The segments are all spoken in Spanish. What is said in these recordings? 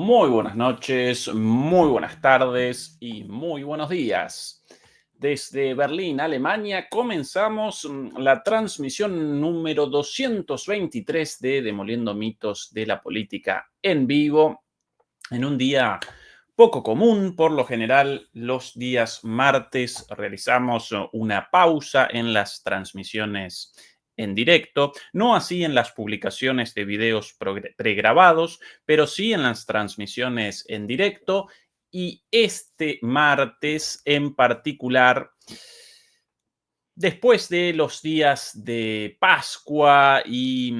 Muy buenas noches, muy buenas tardes y muy buenos días. Desde Berlín, Alemania, comenzamos la transmisión número 223 de Demoliendo Mitos de la Política en vivo, en un día poco común. Por lo general, los días martes realizamos una pausa en las transmisiones en directo, no así en las publicaciones de videos pregrabados, pero sí en las transmisiones en directo. Y este martes en particular, después de los días de Pascua y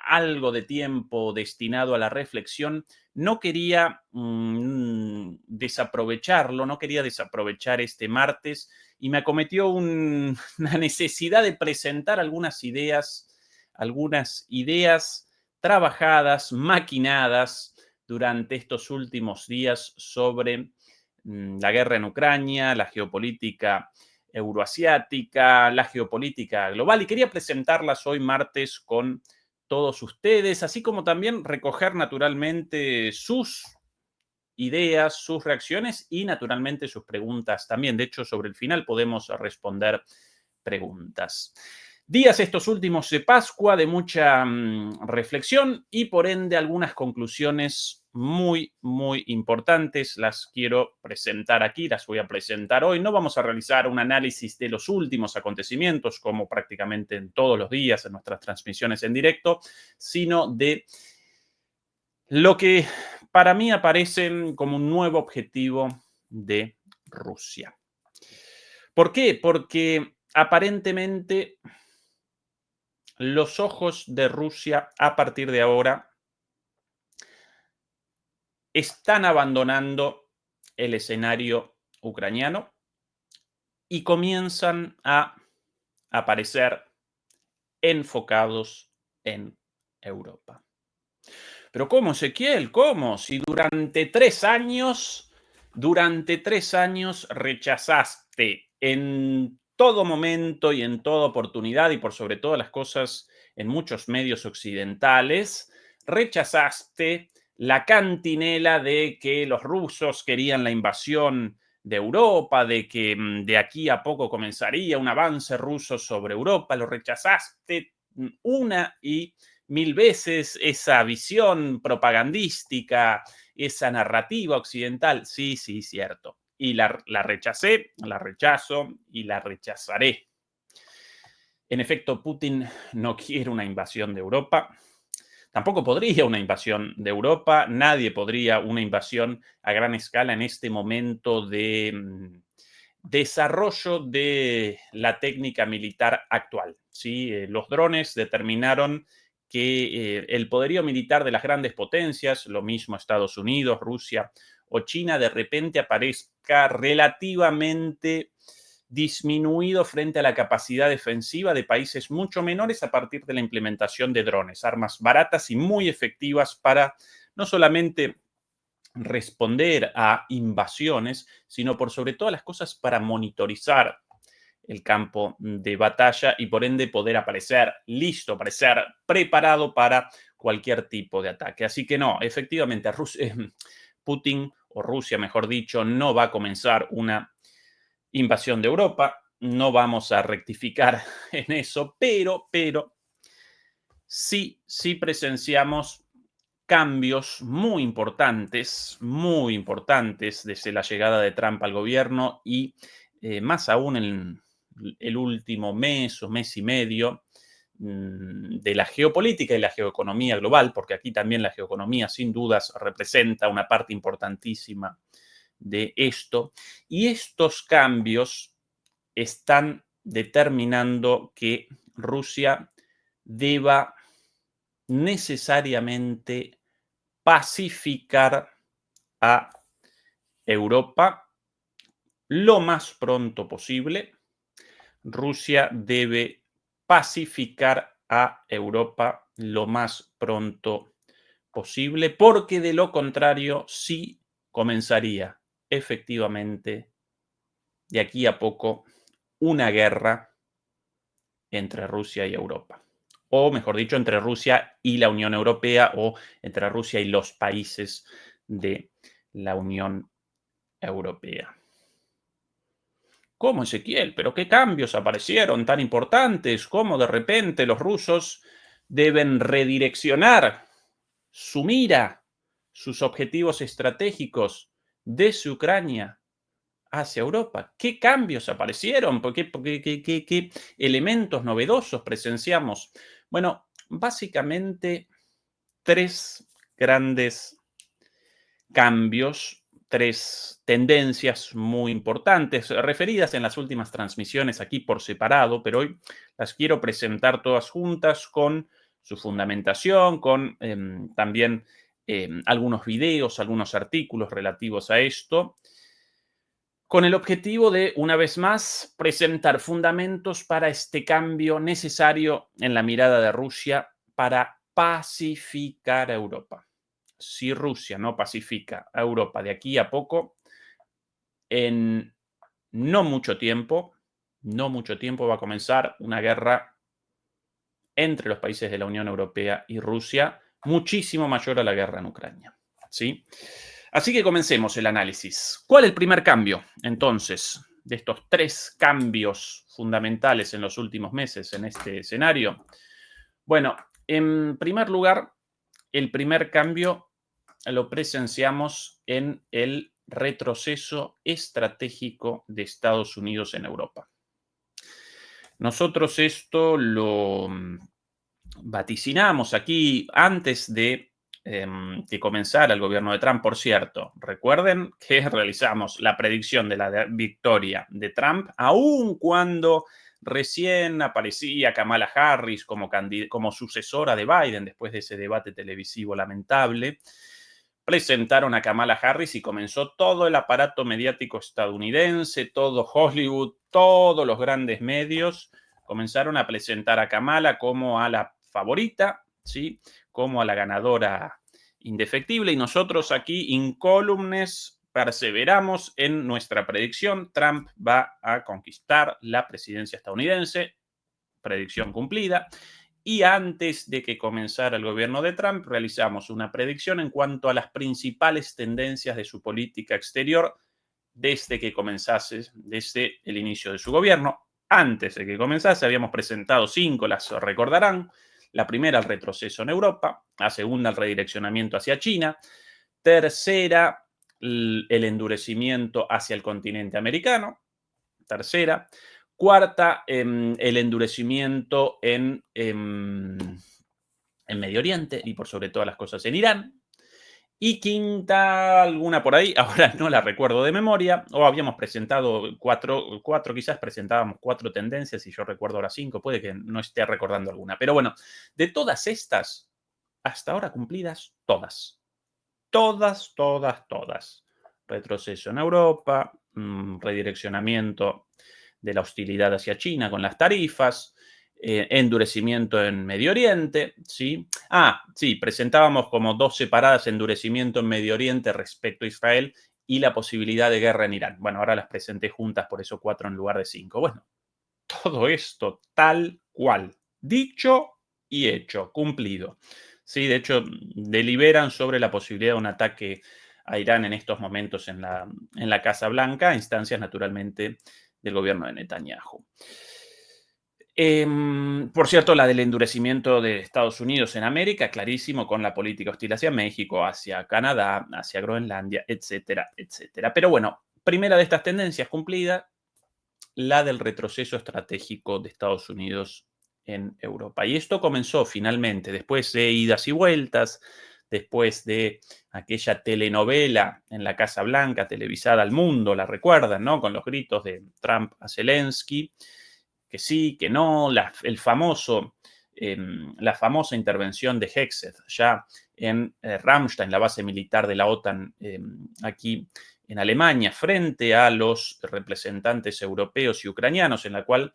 algo de tiempo destinado a la reflexión, no quería desaprovecharlo, no quería desaprovechar este martes y me acometió una necesidad de presentar algunas ideas trabajadas, maquinadas durante estos últimos días sobre la guerra en Ucrania, la geopolítica euroasiática, la geopolítica global, y quería presentarlas hoy martes con todos ustedes, así como también recoger naturalmente sus ideas, sus reacciones y naturalmente sus preguntas también. De hecho, sobre el final podemos responder preguntas. Días estos últimos de Pascua de mucha reflexión y por ende algunas conclusiones muy, muy importantes. Las quiero presentar aquí, las voy a presentar hoy. No vamos a realizar un análisis de los últimos acontecimientos, como prácticamente en todos los días en nuestras transmisiones en directo, sino de lo que para mí aparece como un nuevo objetivo de Rusia. ¿Por qué? Porque aparentemente los ojos de Rusia a partir de ahora están abandonando el escenario ucraniano y comienzan a aparecer enfocados en Europa. Pero ¿cómo, Ezequiel? ¿Cómo? Si durante 3 años rechazaste en todo momento y en toda oportunidad y por sobre todas las cosas en muchos medios occidentales, rechazaste la cantinela de que los rusos querían la invasión de Europa, de que de aquí a poco comenzaría un avance ruso sobre Europa, lo rechazaste una y mil veces esa visión propagandística, esa narrativa occidental. Sí, sí, cierto. Y la rechacé, la rechazo y la rechazaré. En efecto, Putin no quiere una invasión de Europa. Tampoco podría una invasión de Europa. Nadie podría una invasión a gran escala en este momento de desarrollo de la técnica militar actual. ¿Sí? Los drones determinaron que el poderío militar de las grandes potencias, lo mismo Estados Unidos, Rusia o China, de repente aparezca relativamente disminuido frente a la capacidad defensiva de países mucho menores a partir de la implementación de drones, armas baratas y muy efectivas para no solamente responder a invasiones, sino por sobre todas las cosas para monitorizar el campo de batalla y por ende poder aparecer listo, aparecer preparado para cualquier tipo de ataque. Así que no, efectivamente, Putin o Rusia, mejor dicho, no va a comenzar una invasión de Europa, no vamos a rectificar en eso, pero sí presenciamos cambios muy importantes desde la llegada de Trump al gobierno y más aún en el último mes o mes y medio de la geopolítica y la geoeconomía global, porque aquí también la geoeconomía sin dudas representa una parte importantísima de esto. Y estos cambios están determinando que Rusia deba necesariamente pacificar a Europa lo más pronto posible. Rusia debe pacificar a Europa lo más pronto posible, porque de lo contrario sí comenzaría efectivamente de aquí a poco una guerra entre Rusia y Europa. O mejor dicho, entre Rusia y la Unión Europea o entre Rusia y los países de la Unión Europea. ¿Cómo, Ezequiel? ¿Pero qué cambios aparecieron tan importantes? ¿Cómo de repente los rusos deben redireccionar su mira, sus objetivos estratégicos desde Ucrania hacia Europa? ¿Qué cambios aparecieron? ¿Qué elementos novedosos presenciamos? Bueno, básicamente tres grandes cambios, tres tendencias muy importantes, referidas en las últimas transmisiones aquí por separado, pero hoy las quiero presentar todas juntas con su fundamentación, con también algunos videos, algunos artículos relativos a esto, con el objetivo de, una vez más, presentar fundamentos para este cambio necesario en la mirada de Rusia para pacificar a Europa. Si Rusia no pacifica a Europa de aquí a poco, en no mucho tiempo va a comenzar una guerra entre los países de la Unión Europea y Rusia, muchísimo mayor a la guerra en Ucrania. ¿Sí? Así que comencemos el análisis. ¿Cuál es el primer cambio, entonces, de estos tres cambios fundamentales en los últimos meses en este escenario? Bueno, en primer lugar, el primer cambio lo presenciamos en el retroceso estratégico de Estados Unidos en Europa. Nosotros esto lo vaticinamos aquí antes de que comenzara el gobierno de Trump, por cierto. Recuerden que realizamos la predicción de la victoria de Trump, aun cuando recién aparecía Kamala Harris como sucesora de Biden después de ese debate televisivo lamentable. Presentaron a Kamala Harris y comenzó todo el aparato mediático estadounidense, todo Hollywood, todos los grandes medios comenzaron a presentar a Kamala como a la favorita, ¿sí? Como a la ganadora indefectible. Y nosotros aquí, incólumes, perseveramos en nuestra predicción. Trump va a conquistar la presidencia estadounidense. Predicción cumplida. Y antes de que comenzara el gobierno de Trump, realizamos una predicción en cuanto a las principales tendencias de su política exterior desde que comenzase, desde el inicio de su gobierno. Antes de que comenzase, habíamos presentado 5, las recordarán. La primera, el retroceso en Europa. La segunda, el redireccionamiento hacia China. Tercera, el endurecimiento hacia el continente americano. Tercera. Cuarta, el endurecimiento en Medio Oriente y por sobre todas las cosas en Irán. Y quinta, alguna por ahí, ahora no la recuerdo de memoria, o habíamos presentado cuatro, quizás presentábamos 4 tendencias y yo recuerdo ahora 5, puede que no esté recordando alguna. Pero bueno, de todas estas, hasta ahora cumplidas, todas. Todas. Retroceso en Europa, redireccionamiento de la hostilidad hacia China con las tarifas, endurecimiento en Medio Oriente, ¿sí? Sí, presentábamos como 2 separadas: endurecimiento en Medio Oriente respecto a Israel y la posibilidad de guerra en Irán. Bueno, ahora las presenté juntas, por eso 4 en lugar de 5. Bueno, todo esto tal cual, dicho y hecho, cumplido. Sí, de hecho, deliberan sobre la posibilidad de un ataque a Irán en estos momentos en la Casa Blanca, a instancias naturalmente del gobierno de Netanyahu. Por cierto, la del endurecimiento de Estados Unidos en América, clarísimo, con la política hostil hacia México, hacia Canadá, hacia Groenlandia, etcétera, etcétera. Pero bueno, primera de estas tendencias cumplida, la del retroceso estratégico de Estados Unidos en Europa. Y esto comenzó finalmente, después de idas y vueltas, después de aquella telenovela en la Casa Blanca, televisada al mundo, la recuerdan, ¿no? Con los gritos de Trump a Zelensky, que sí, que no, la famosa intervención de Hegseth ya en Ramstein, la base militar de la OTAN aquí en Alemania, frente a los representantes europeos y ucranianos, en la cual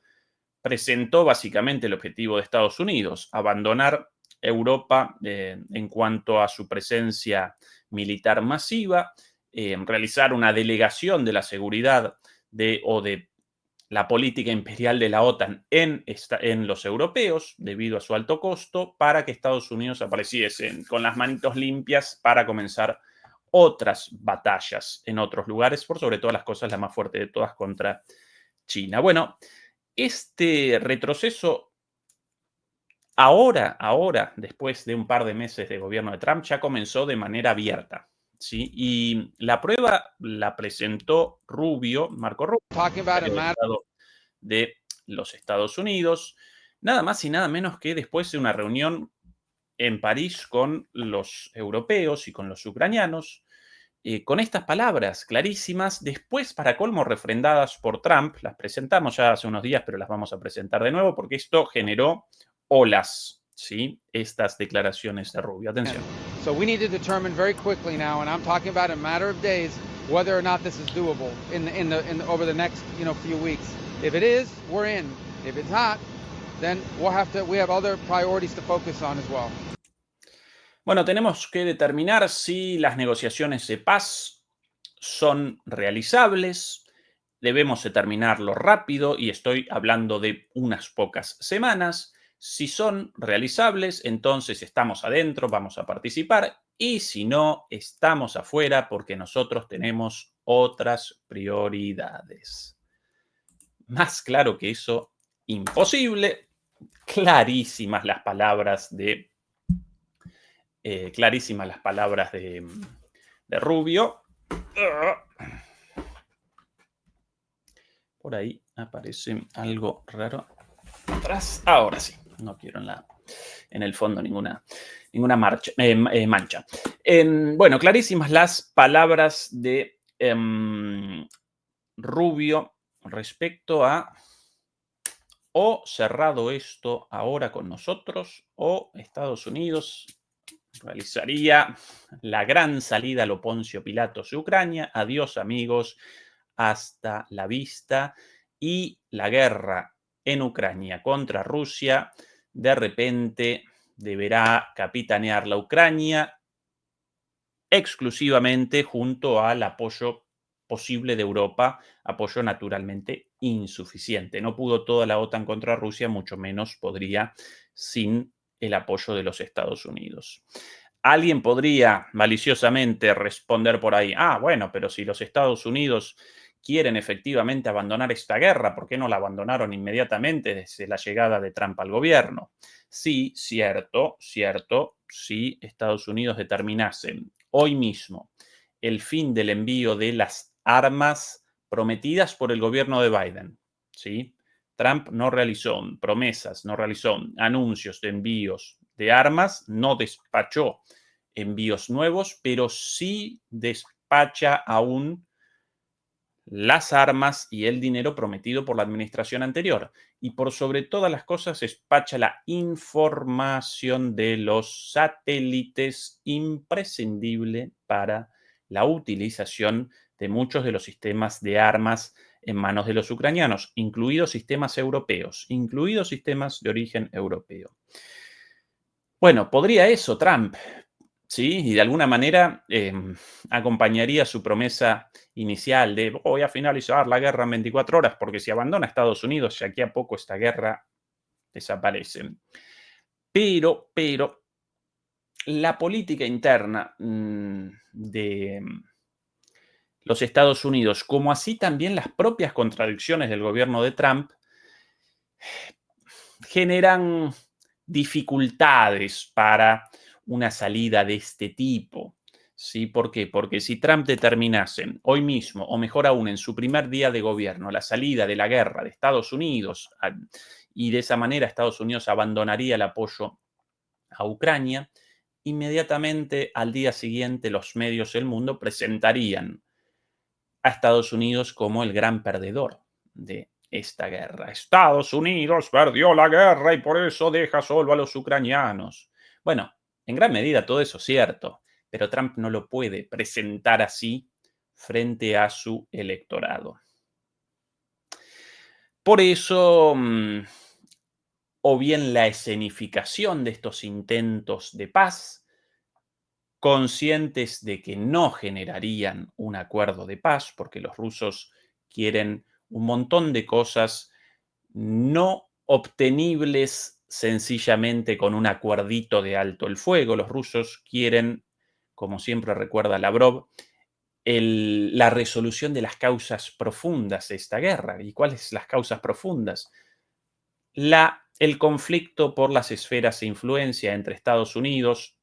presentó básicamente el objetivo de Estados Unidos: abandonar Europa en cuanto a su presencia militar masiva, realizar una delegación de la seguridad o de la política imperial de la OTAN en los europeos, debido a su alto costo, para que Estados Unidos apareciese con las manitos limpias para comenzar otras batallas en otros lugares, por sobre todas las cosas, la más fuerte de todas contra China. Bueno, este retroceso ahora, después de un par de meses de gobierno de Trump, ya comenzó de manera abierta, ¿sí? Y la prueba la presentó Marco Rubio, secretario de Estado de los Estados Unidos, nada más y nada menos que después de una reunión en París con los europeos y con los ucranianos, con estas palabras clarísimas, después, para colmo, refrendadas por Trump. Las presentamos ya hace unos días, pero las vamos a presentar de nuevo porque esto generó olas, ¿sí? Estas declaraciones de Rubio. Atención. So we need to determine very quickly now, and I'm talking about a matter of days, whether or not this is doable over the next few weeks. If it is, we're in. If it's not, then we have other priorities to focus on as well. Bueno, tenemos que determinar si las negociaciones de paz son realizables. Debemos determinarlo rápido y estoy hablando de unas pocas semanas. Si son realizables, entonces estamos adentro, vamos a participar. Y si no, estamos afuera porque nosotros tenemos otras prioridades. Más claro que eso, imposible. Clarísimas las palabras de Rubio. Por ahí aparece algo raro atrás. Ahora sí, no quiero en el fondo ninguna mancha. Bueno, clarísimas las palabras de Rubio respecto a o cerrado esto ahora con nosotros o Estados Unidos realizaría la gran salida a lo Poncio Pilatos de Ucrania. Adiós, amigos, hasta la vista. Y la guerra en Ucrania contra Rusia, de repente deberá capitanear la Ucrania exclusivamente junto al apoyo posible de Europa, apoyo naturalmente insuficiente. No pudo toda la OTAN contra Rusia, mucho menos podría sin el apoyo de los Estados Unidos. Alguien podría maliciosamente responder por ahí, bueno, pero si los Estados Unidos quieren efectivamente abandonar esta guerra, ¿por qué no la abandonaron inmediatamente desde la llegada de Trump al gobierno? Sí, cierto, si Estados Unidos determinase hoy mismo el fin del envío de las armas prometidas por el gobierno de Biden, ¿sí? Trump no realizó promesas, no realizó anuncios de envíos de armas, no despachó envíos nuevos, pero sí despacha aún las armas y el dinero prometido por la administración anterior. Y por sobre todas las cosas, despacha la información de los satélites imprescindible para la utilización de muchos de los sistemas de armas en manos de los ucranianos, incluidos sistemas europeos, incluidos sistemas de origen europeo. Bueno, podría eso Trump, ¿sí? Y de alguna manera acompañaría su promesa inicial de voy a finalizar la guerra en 24 horas, porque si abandona Estados Unidos, de aquí a poco esta guerra desaparece. Pero la política interna de los Estados Unidos, como así también las propias contradicciones del gobierno de Trump, generan dificultades para una salida de este tipo. ¿Sí? ¿Por qué? Porque si Trump determinase hoy mismo, o mejor aún en su primer día de gobierno, la salida de la guerra de Estados Unidos, y de esa manera Estados Unidos abandonaría el apoyo a Ucrania, inmediatamente al día siguiente los medios del mundo presentarían a Estados Unidos como el gran perdedor de esta guerra. Estados Unidos perdió la guerra y por eso deja solo a los ucranianos. Bueno, en gran medida todo eso es cierto, pero Trump no lo puede presentar así frente a su electorado. Por eso, o bien la escenificación de estos intentos de paz, conscientes de que no generarían un acuerdo de paz, porque los rusos quieren un montón de cosas no obtenibles sencillamente con un acuerdito de alto el fuego. Los rusos quieren como siempre recuerda Lavrov, la resolución de las causas profundas de esta guerra. ¿Y cuáles son las causas profundas? El conflicto por las esferas de influencia entre Estados Unidos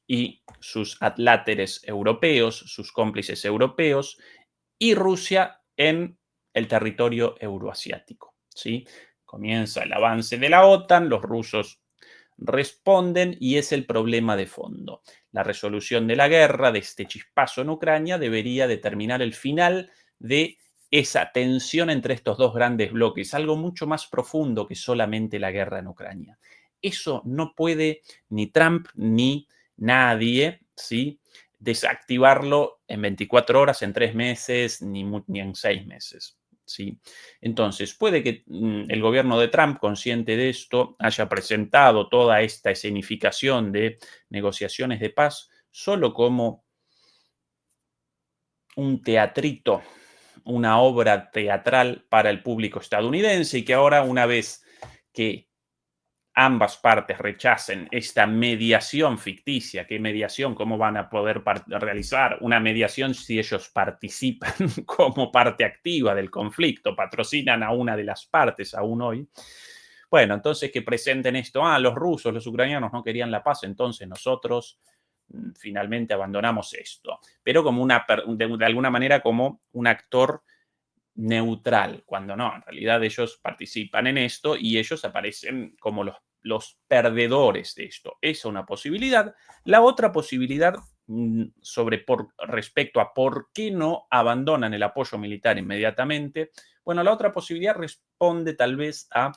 y sus adláteres europeos, sus cómplices europeos, y Rusia en el territorio euroasiático, ¿sí? Comienza el avance de la OTAN, los rusos responden y es el problema de fondo. La resolución de la guerra, de este chispazo en Ucrania, debería determinar el final de esa tensión entre estos dos grandes bloques, algo mucho más profundo que solamente la guerra en Ucrania. Eso no puede ni Trump ni nadie, ¿sí?, desactivarlo en 24 horas, en 3 meses, ni en 6 meses. ¿Sí? Entonces, puede que el gobierno de Trump, consciente de esto, haya presentado toda esta escenificación de negociaciones de paz solo como un teatrito, una obra teatral para el público estadounidense y que ahora, una vez que ambas partes rechacen esta mediación ficticia. ¿Qué mediación? ¿Cómo van a poder realizar una mediación si ellos participan como parte activa del conflicto, patrocinan a una de las partes aún hoy? Bueno, entonces que presenten esto, los rusos, los ucranianos no querían la paz, entonces nosotros finalmente abandonamos esto, pero como de alguna manera como un actor neutral, cuando no, en realidad ellos participan en esto y ellos aparecen como los perdedores de esto. Esa es una posibilidad. La otra posibilidad respecto a por qué no abandonan el apoyo militar inmediatamente, bueno, la otra posibilidad responde tal vez a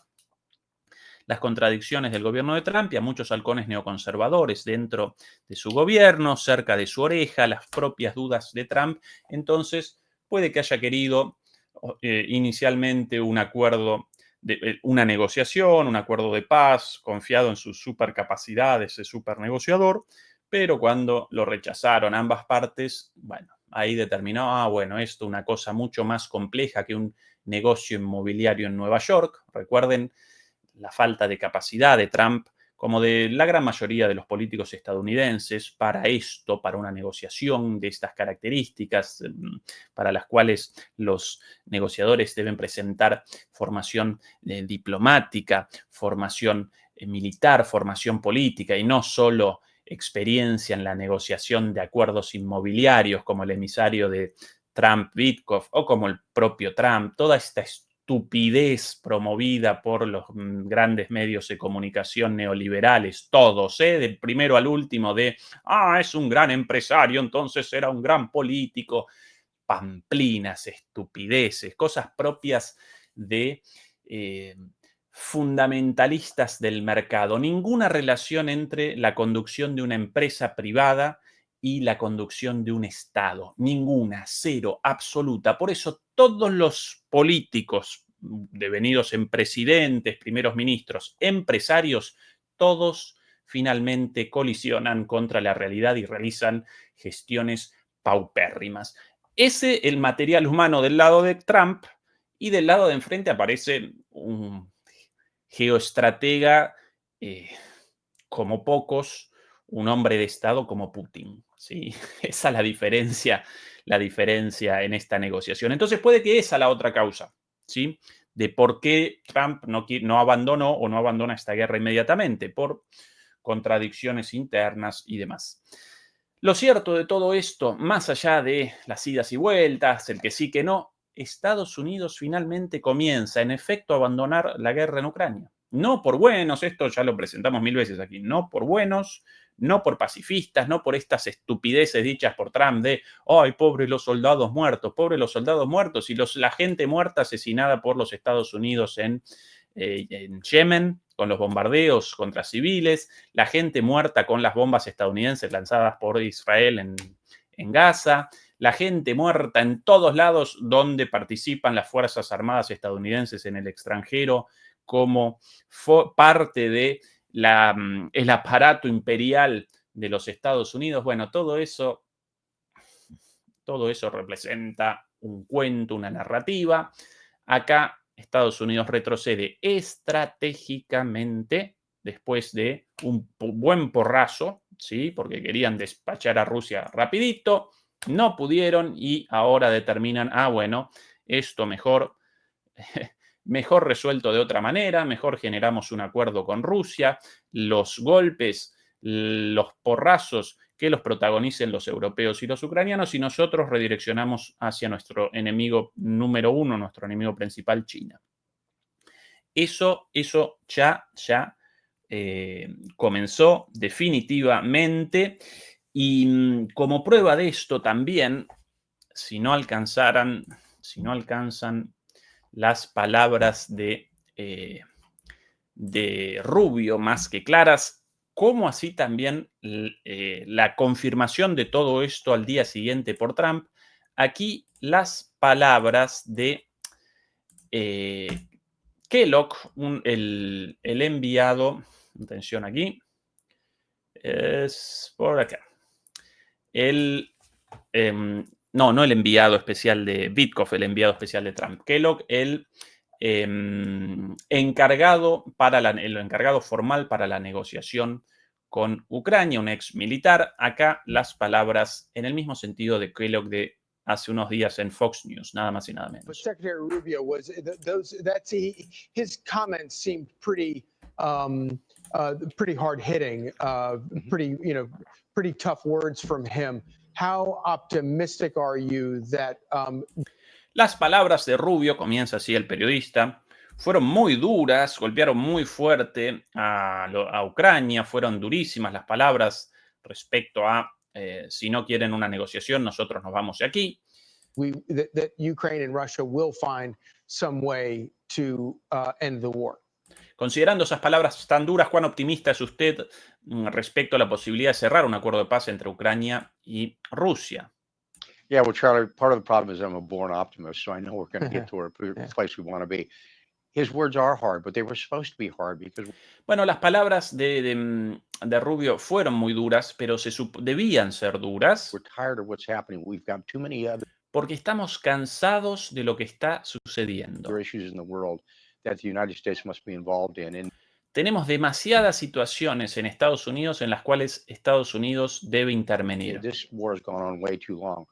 las contradicciones del gobierno de Trump y a muchos halcones neoconservadores dentro de su gobierno, cerca de su oreja, las propias dudas de Trump. Entonces, puede que haya querido inicialmente un acuerdo, una negociación, un acuerdo de paz, confiado en sus supercapacidades de supernegociador, pero cuando lo rechazaron ambas partes, bueno, ahí determinó, bueno, esto es una cosa mucho más compleja que un negocio inmobiliario en Nueva York. Recuerden la falta de capacidad de Trump, como de la gran mayoría de los políticos estadounidenses, para esto, para una negociación de estas características, para las cuales los negociadores deben presentar formación diplomática, formación militar, formación política, y no solo experiencia en la negociación de acuerdos inmobiliarios, como el emisario de Trump, Witkoff, o como el propio Trump. Toda esta estupidez promovida por los grandes medios de comunicación neoliberales, todos, del primero al último, es un gran empresario, entonces era un gran político, pamplinas, estupideces, cosas propias de fundamentalistas del mercado. Ninguna relación entre la conducción de una empresa privada y la conducción de un Estado. Ninguna, cero, absoluta. Por eso todos los políticos devenidos en presidentes, primeros ministros, empresarios, todos finalmente colisionan contra la realidad y realizan gestiones paupérrimas. Ese el material humano del lado de Trump, y del lado de enfrente aparece un geoestratega como pocos, un hombre de Estado como Putin, ¿sí? Esa es la diferencia en esta negociación. Entonces puede que esa la otra causa, ¿sí?, de por qué Trump no abandonó o no abandona esta guerra inmediatamente, por contradicciones internas y demás. Lo cierto de todo esto, más allá de las idas y vueltas, el que sí que no, Estados Unidos finalmente comienza, en efecto, a abandonar la guerra en Ucrania. No por buenos, esto ya lo presentamos 1000 veces aquí, no por buenos, no por pacifistas, no por estas estupideces dichas por Trump de, ¡ay, pobres los soldados muertos! Y la gente muerta asesinada por los Estados Unidos en Yemen, con los bombardeos contra civiles, la gente muerta con las bombas estadounidenses lanzadas por Israel en Gaza, la gente muerta en todos lados donde participan las Fuerzas Armadas estadounidenses en el extranjero como parte de el aparato imperial de los Estados Unidos. Bueno, todo eso representa un cuento, una narrativa. Acá Estados Unidos retrocede estratégicamente después de un buen porrazo, ¿sí? Porque querían despachar a Rusia rapidito, no pudieron y ahora determinan, bueno, esto mejor, mejor resuelto de otra manera, mejor generamos un acuerdo con Rusia, los golpes, los porrazos que los protagonicen los europeos y los ucranianos y nosotros redireccionamos hacia nuestro enemigo número uno, nuestro enemigo principal, China. Eso ya comenzó definitivamente y como prueba de esto también, si no alcanzan las palabras de Rubio más que claras, como así también la confirmación de todo esto al día siguiente por Trump, aquí las palabras de Kellogg, el enviado, atención aquí, es por acá. No el enviado especial de Witkoff, el enviado especial de Trump. Kellogg, el encargado formal para la negociación con Ucrania, un ex militar. Acá las palabras en el mismo sentido de Kellogg de hace unos días en Fox News, nada más y nada menos. But Secretary Rubio his comments seemed pretty hard hitting, pretty tough words from him. How optimistic are you that Las palabras de Rubio, comienza así el periodista, fueron muy duras, golpearon muy fuerte a Ucrania, fueron durísimas las palabras respecto a si no quieren una negociación, nosotros nos vamos de aquí. that Ukraine and Russia will find some way to end the war? Considerando esas palabras tan duras, ¿cuán optimista es usted respecto a la posibilidad de cerrar un acuerdo de paz entre Ucrania y Rusia? Yeah, well, Charlie, part of the problem is I'm a born optimist, so I know we're going to get to a place we want to be. His words are hard, but they were supposed to be hard because... Bueno, las palabras de Rubio fueron muy duras, pero debían ser duras. We're tired of what's happening. We've got too many other porque estamos cansados de lo que está sucediendo. issues in the world that the United States must be involved in. Tenemos demasiadas situaciones en Estados Unidos en las cuales Estados Unidos debe intervenir. This war has gone on way too long.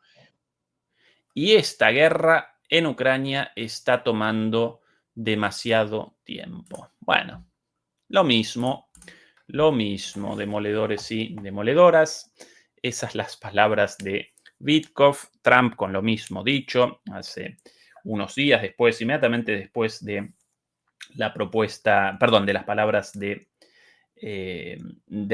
Y esta guerra en Ucrania está tomando demasiado tiempo. Bueno, lo mismo, demoledores y demoledoras. Esas las palabras de Witkoff, Trump con lo mismo dicho hace unos días después, inmediatamente después de la propuesta, perdón, de las palabras de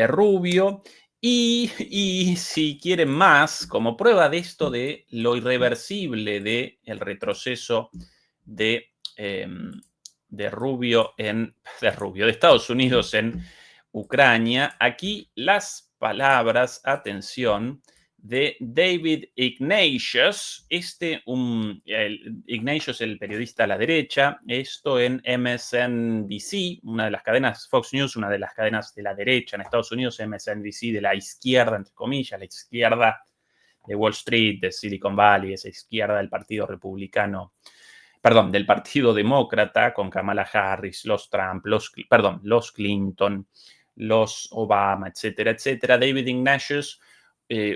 Rubio. Y si quieren más, como prueba de esto de lo irreversible del retroceso de Estados Unidos en Ucrania, aquí las palabras, atención, de David Ignatius, Ignatius, el periodista a la derecha, esto en MSNBC, una de las cadenas, Fox News, una de las cadenas de la derecha en Estados Unidos, MSNBC de la izquierda, entre comillas, la izquierda de Wall Street, de Silicon Valley, esa izquierda del Partido Republicano, perdón, del Partido Demócrata, con Kamala Harris, los Trump, los Clinton, los Obama, etcétera, etcétera. David Ignatius,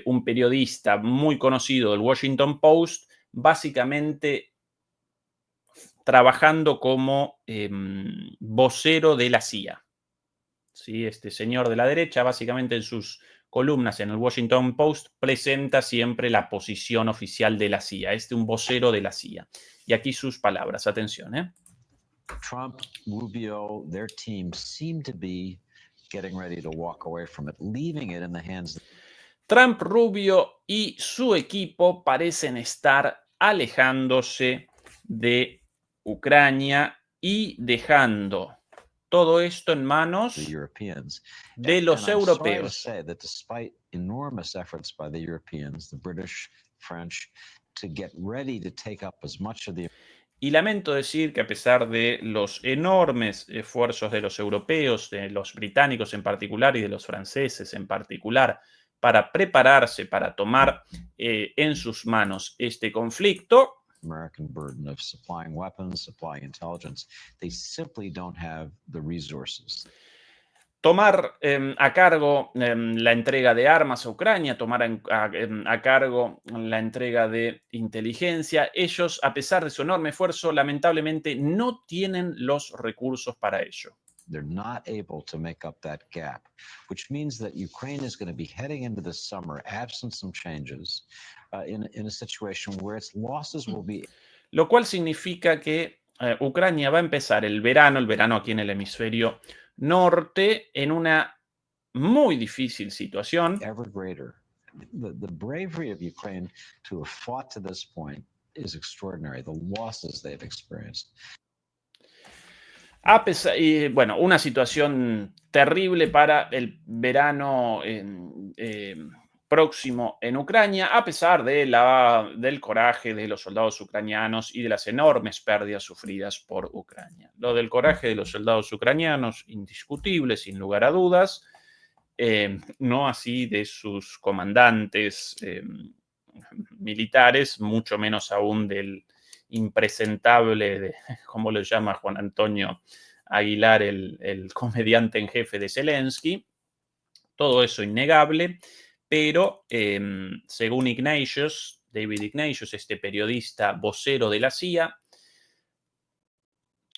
un periodista muy conocido del Washington Post, básicamente trabajando como vocero de la CIA. ¿Sí? Este señor de la derecha, básicamente en sus columnas en el Washington Post, presenta siempre la posición oficial de la CIA. Un vocero de la CIA. Y aquí sus palabras. Atención, ¿eh? Trump, Rubio, their team seem to be getting ready to walk away from it, leaving it in the hands of... Trump, Rubio y su equipo parecen estar alejándose de Ucrania y dejando todo esto en manos de los europeos. Y lamento decir que a pesar de los enormes esfuerzos de los europeos, de los británicos en particular y de los franceses en particular, para prepararse para tomar en sus manos este conflicto, American burden of supplying weapons, supplying intelligence, they simply don't have the resources. tomar a cargo la entrega de armas a Ucrania, tomar a cargo la entrega de inteligencia. Ellos, a pesar de su enorme esfuerzo, lamentablemente no tienen los recursos para ello. They're not able to make up that gap, which means that Ukraine is going to be heading into the summer, absent some changes, in a situation where its losses will be. Lo cual significa que Ucrania va a empezar el verano aquí en el hemisferio norte, en una muy difícil situación. Ever greater. The bravery of Ukraine to have fought to this point is extraordinary. The losses they've experienced. Bueno, una situación terrible para el verano próximo en Ucrania, a pesar del coraje de los soldados ucranianos y de las enormes pérdidas sufridas por Ucrania. Lo del coraje de los soldados ucranianos, indiscutible, sin lugar a dudas, no así de sus comandantes militares, mucho menos aún del impresentable, como lo llama Juan Antonio Aguilar, el comediante en jefe de Zelensky. Todo eso innegable, pero según David Ignatius, este periodista vocero de la CIA,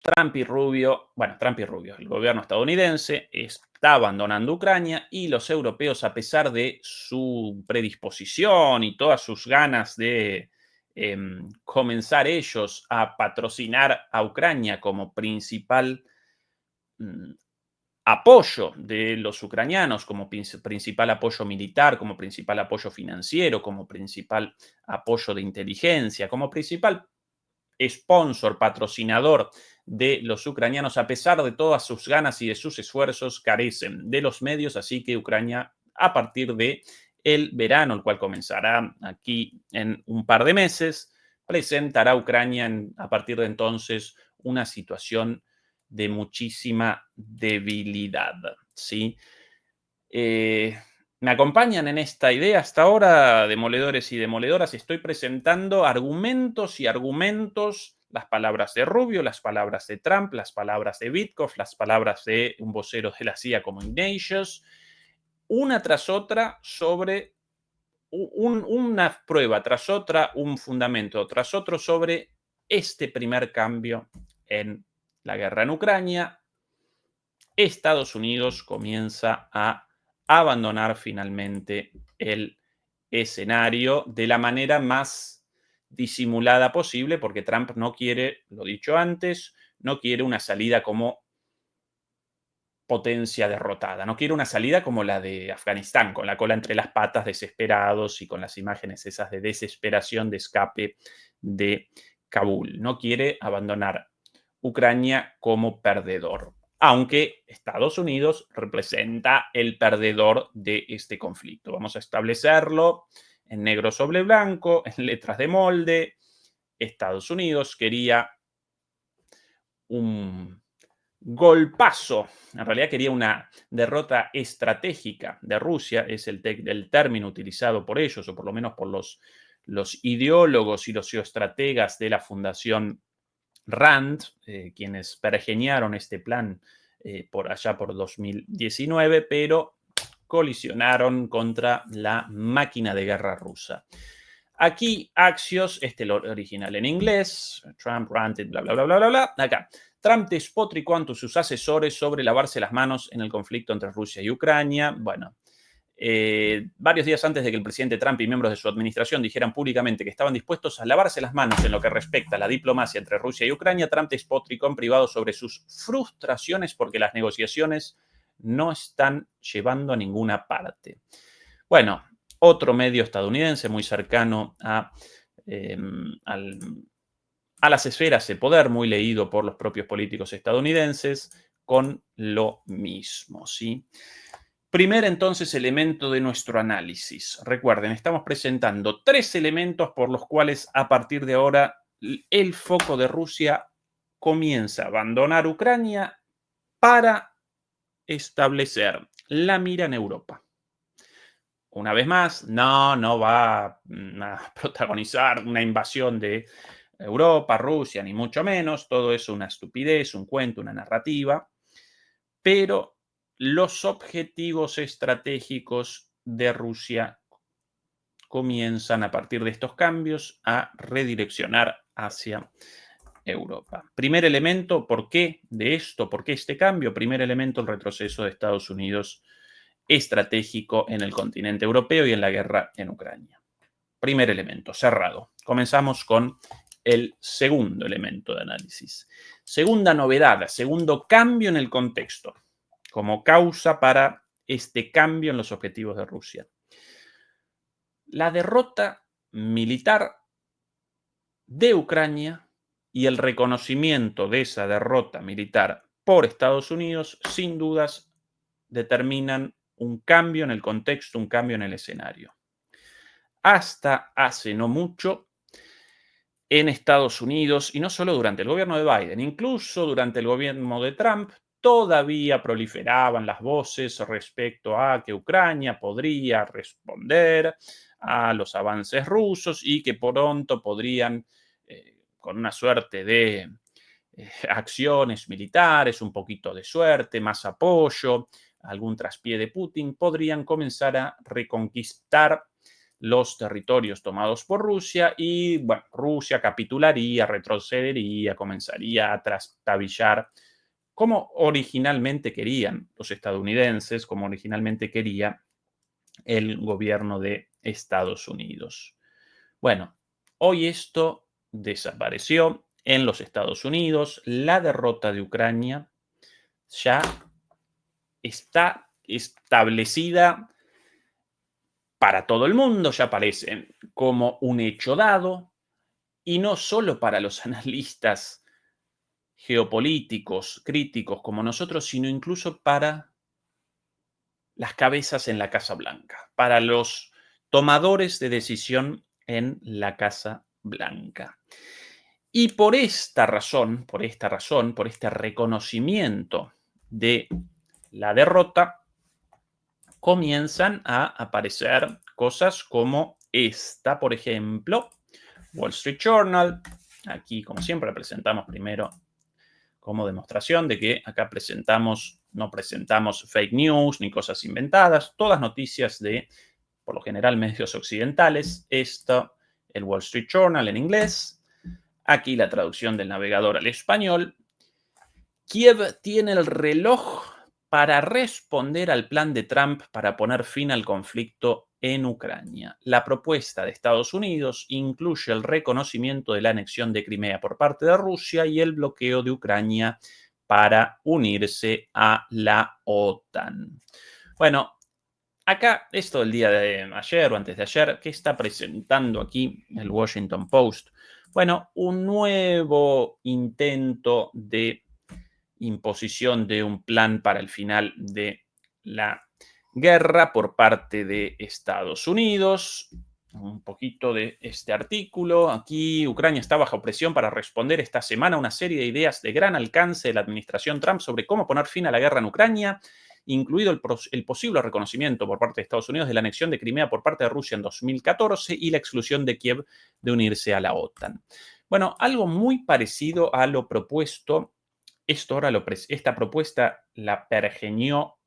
Trump y Rubio, el gobierno estadounidense está abandonando Ucrania y los europeos, a pesar de su predisposición y todas sus ganas de comenzar ellos a patrocinar a Ucrania como principal apoyo de los ucranianos, como principal apoyo militar, como principal apoyo financiero, como principal apoyo de inteligencia, como principal sponsor, patrocinador de los ucranianos, a pesar de todas sus ganas y de sus esfuerzos, carecen de los medios, así que Ucrania, a partir de el verano, el cual comenzará aquí en un par de meses, presentará a Ucrania a partir de entonces una situación de muchísima debilidad, ¿sí? ¿Me acompañan en esta idea hasta ahora, demoledores y demoledoras? Estoy presentando argumentos y argumentos, las palabras de Rubio, las palabras de Trump, las palabras de Witkoff, las palabras de un vocero de la CIA como Ignatius, una tras otra sobre una prueba tras otra, un fundamento tras otro sobre este primer cambio en la guerra en Ucrania. Estados Unidos comienza a abandonar finalmente el escenario de la manera más disimulada posible, porque Trump no quiere, lo dicho antes, no quiere una salida como potencia derrotada, no quiere una salida como la de Afganistán, con la cola entre las patas, desesperados y con las imágenes esas de desesperación, de escape de Kabul. No quiere abandonar Ucrania como perdedor, aunque Estados Unidos representa el perdedor de este conflicto. Vamos a establecerlo en negro sobre blanco, en letras de molde. Estados Unidos quería un golpazo, en realidad quería una derrota estratégica de Rusia, es el término utilizado por ellos, o por lo menos por los ideólogos y los geoestrategas de la Fundación Rand, quienes pergeñaron este plan por allá por 2019, pero colisionaron contra la máquina de guerra rusa. Aquí Axios, el original en inglés, Trump ranted, bla, bla, bla, bla, bla, bla. Acá, Trump despotricó ante sus asesores sobre lavarse las manos en el conflicto entre Rusia y Ucrania. Bueno, varios días antes de que el presidente Trump y miembros de su administración dijeran públicamente que estaban dispuestos a lavarse las manos en lo que respecta a la diplomacia entre Rusia y Ucrania, Trump despotricó en privado sobre sus frustraciones porque las negociaciones no están llevando a ninguna parte. Bueno, otro medio estadounidense muy cercano a las esferas de poder, muy leído por los propios políticos estadounidenses, con lo mismo, ¿sí? Primer, entonces, elemento de nuestro análisis. Recuerden, estamos presentando 3 elementos por los cuales, a partir de ahora, el foco de Rusia comienza a abandonar Ucrania para establecer la mira en Europa. Una vez más, no va a protagonizar una invasión de Europa, Rusia, ni mucho menos. Todo es una estupidez, un cuento, una narrativa. Pero los objetivos estratégicos de Rusia comienzan a partir de estos cambios a redireccionar hacia Europa. Primer elemento, ¿por qué de esto? ¿Por qué este cambio? Primer elemento, el retroceso de Estados Unidos estratégico en el continente europeo y en la guerra en Ucrania. Primer elemento, cerrado. Comenzamos con el segundo elemento de análisis. Segunda novedad, segundo cambio en el contexto, como causa para este cambio en los objetivos de Rusia. La derrota militar de Ucrania y el reconocimiento de esa derrota militar por Estados Unidos, sin dudas, determinan un cambio en el contexto, un cambio en el escenario. Hasta hace no mucho, en Estados Unidos, y no solo durante el gobierno de Biden, incluso durante el gobierno de Trump, todavía proliferaban las voces respecto a que Ucrania podría responder a los avances rusos y que pronto podrían, con una suerte de acciones militares, un poquito de suerte, más apoyo, algún traspié de Putin, podrían comenzar a reconquistar los territorios tomados por Rusia y, bueno, Rusia capitularía, retrocedería, comenzaría a trastabillar como originalmente querían los estadounidenses, como originalmente quería el gobierno de Estados Unidos. Bueno, hoy esto desapareció en los Estados Unidos. La derrota de Ucrania ya está establecida para todo el mundo, ya parece como un hecho dado, y no solo para los analistas geopolíticos, críticos como nosotros, sino incluso para las cabezas en la Casa Blanca, para los tomadores de decisión en la Casa Blanca. Y por esta razón, por este reconocimiento de la derrota, comienzan a aparecer cosas como esta, por ejemplo, Wall Street Journal. Aquí, como siempre, presentamos primero como demostración de que acá no presentamos fake news ni cosas inventadas, todas noticias de, por lo general, medios occidentales. Esto, el Wall Street Journal en inglés. Aquí la traducción del navegador al español. Kiev tiene el reloj para responder al plan de Trump para poner fin al conflicto en Ucrania. La propuesta de Estados Unidos incluye el reconocimiento de la anexión de Crimea por parte de Rusia y el bloqueo de Ucrania para unirse a la OTAN. Bueno, acá, esto del día de ayer o antes de ayer, ¿qué está presentando aquí el Washington Post? Bueno, un nuevo intento de imposición de un plan para el final de la guerra por parte de Estados Unidos. Un poquito de este artículo. Aquí Ucrania está bajo presión para responder esta semana a una serie de ideas de gran alcance de la administración Trump sobre cómo poner fin a la guerra en Ucrania, incluido el posible reconocimiento por parte de Estados Unidos de la anexión de Crimea por parte de Rusia en 2014 y la exclusión de Kiev de unirse a la OTAN. Bueno, algo muy parecido a lo propuesto. Esta propuesta la pergeñó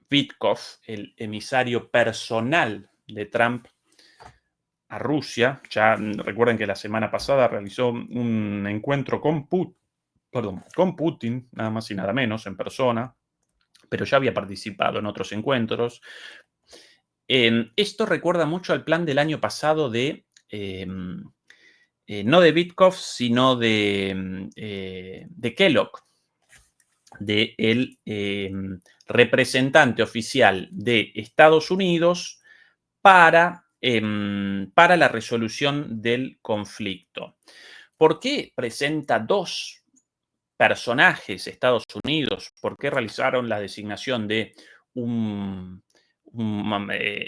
Witkoff, el emisario personal de Trump a Rusia. Ya recuerden que la semana pasada realizó un encuentro con Putin, nada más y nada menos, en persona, pero ya había participado en otros encuentros. Esto recuerda mucho al plan del año pasado de, no de Witkoff, sino de Kellogg, del representante oficial de Estados Unidos para la resolución del conflicto. ¿Por qué presenta dos personajes Estados Unidos? ¿Por qué realizaron la designación de un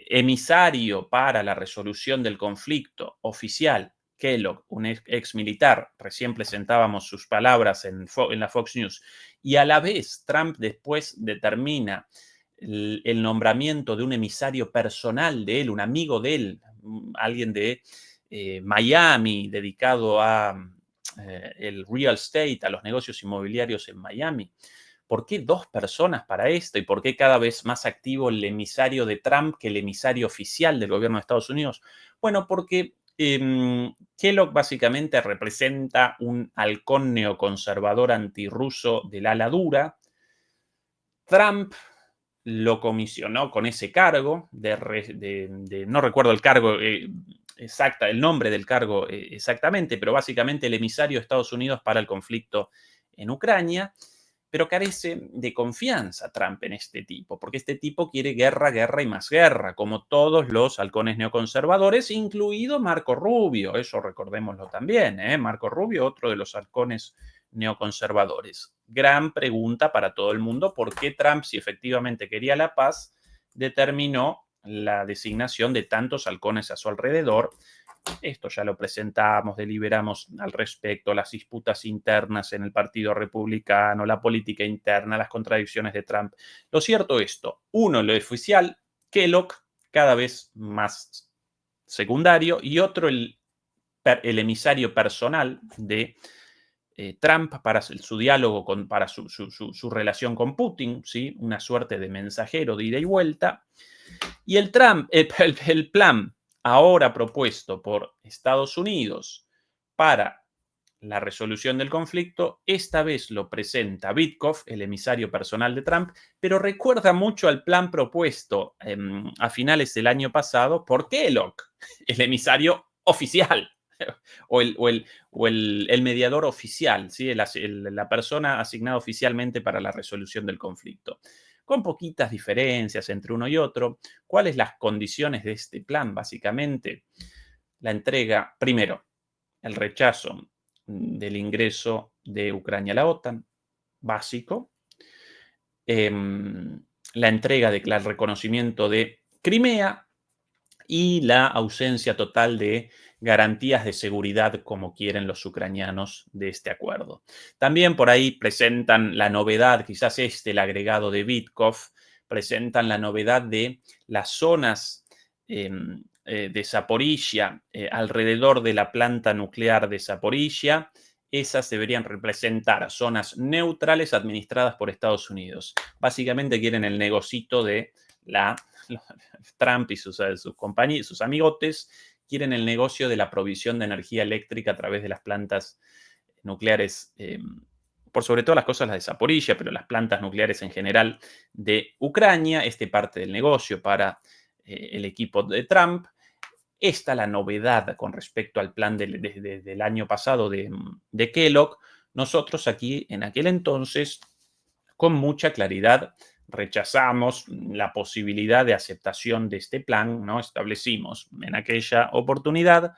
emisario para la resolución del conflicto oficial? Kellogg, un ex militar, recién presentábamos sus palabras en la Fox News, y a la vez Trump después determina el nombramiento de un emisario personal de él, un amigo de él, alguien de Miami, dedicado a el real estate, a los negocios inmobiliarios en Miami. ¿Por qué 2 personas para esto? ¿Y por qué cada vez más activo el emisario de Trump que el emisario oficial del gobierno de Estados Unidos? Bueno, porque Kellogg básicamente representa un halcón neoconservador antirruso del ala dura. Trump lo comisionó con ese cargo, no recuerdo el cargo exacta, el nombre del cargo exactamente, pero básicamente el emisario de Estados Unidos para el conflicto en Ucrania, pero carece de confianza Trump en este tipo, porque este tipo quiere guerra, guerra y más guerra, como todos los halcones neoconservadores, incluido Marco Rubio, eso recordémoslo también, Marco Rubio, otro de los halcones neoconservadores. Gran pregunta para todo el mundo, ¿por qué Trump, si efectivamente quería la paz, determinó la designación de tantos halcones a su alrededor? Esto ya lo presentamos, deliberamos al respecto, las disputas internas en el Partido Republicano, la política interna, las contradicciones de Trump. Lo cierto es esto, uno, lo oficial, Kellogg, cada vez más secundario, y otro, el emisario personal de Trump para su diálogo, para su relación con Putin, ¿sí? Una suerte de mensajero de ida y vuelta. Y el plan ahora propuesto por Estados Unidos para la resolución del conflicto, esta vez lo presenta Witkoff, el emisario personal de Trump, pero recuerda mucho al plan propuesto a finales del año pasado por Kellogg, el emisario oficial. O el mediador oficial, ¿sí? La persona asignada oficialmente para la resolución del conflicto. Con poquitas diferencias entre uno y otro. ¿Cuáles las condiciones de este plan? Básicamente, la entrega, primero, el rechazo del ingreso de Ucrania a la OTAN, básico. La entrega del reconocimiento de Crimea y la ausencia total de garantías de seguridad como quieren los ucranianos de este acuerdo. También por ahí presentan la novedad, quizás el agregado de Witkoff, presentan la novedad de las zonas de Zaporizhia, alrededor de la planta nuclear de Zaporizhia. Esas deberían representar zonas neutrales administradas por Estados Unidos. Básicamente quieren el negocito de Trump y sus compañeros, sus amigotes, quieren el negocio de la provisión de energía eléctrica a través de las plantas nucleares, por sobre todas las cosas las de Zaporizhia, pero las plantas nucleares en general de Ucrania. Parte del negocio para el equipo de Trump. Esta es la novedad con respecto al plan del año pasado de Kellogg. Nosotros aquí, en aquel entonces, con mucha claridad, rechazamos la posibilidad de aceptación de este plan, ¿no? Establecimos en aquella oportunidad,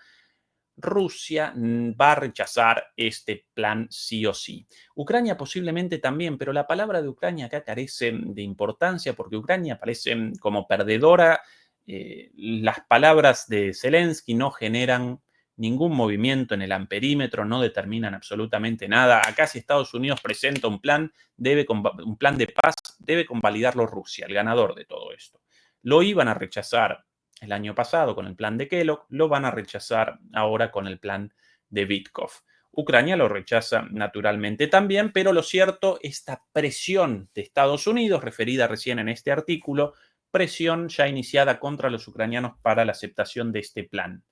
Rusia va a rechazar este plan sí o sí. Ucrania posiblemente también, pero la palabra de Ucrania acá carece de importancia porque Ucrania parece como perdedora. Las palabras de Zelensky no generan ningún movimiento en el amperímetro, no determinan absolutamente nada. Acá si Estados Unidos presenta un plan de paz, debe convalidarlo Rusia, el ganador de todo esto. Lo iban a rechazar el año pasado con el plan de Kellogg, lo van a rechazar ahora con el plan de Witkoff. Ucrania lo rechaza naturalmente también, pero lo cierto, esta presión de Estados Unidos, referida recién en este artículo, presión ya iniciada contra los ucranianos para la aceptación de este plan.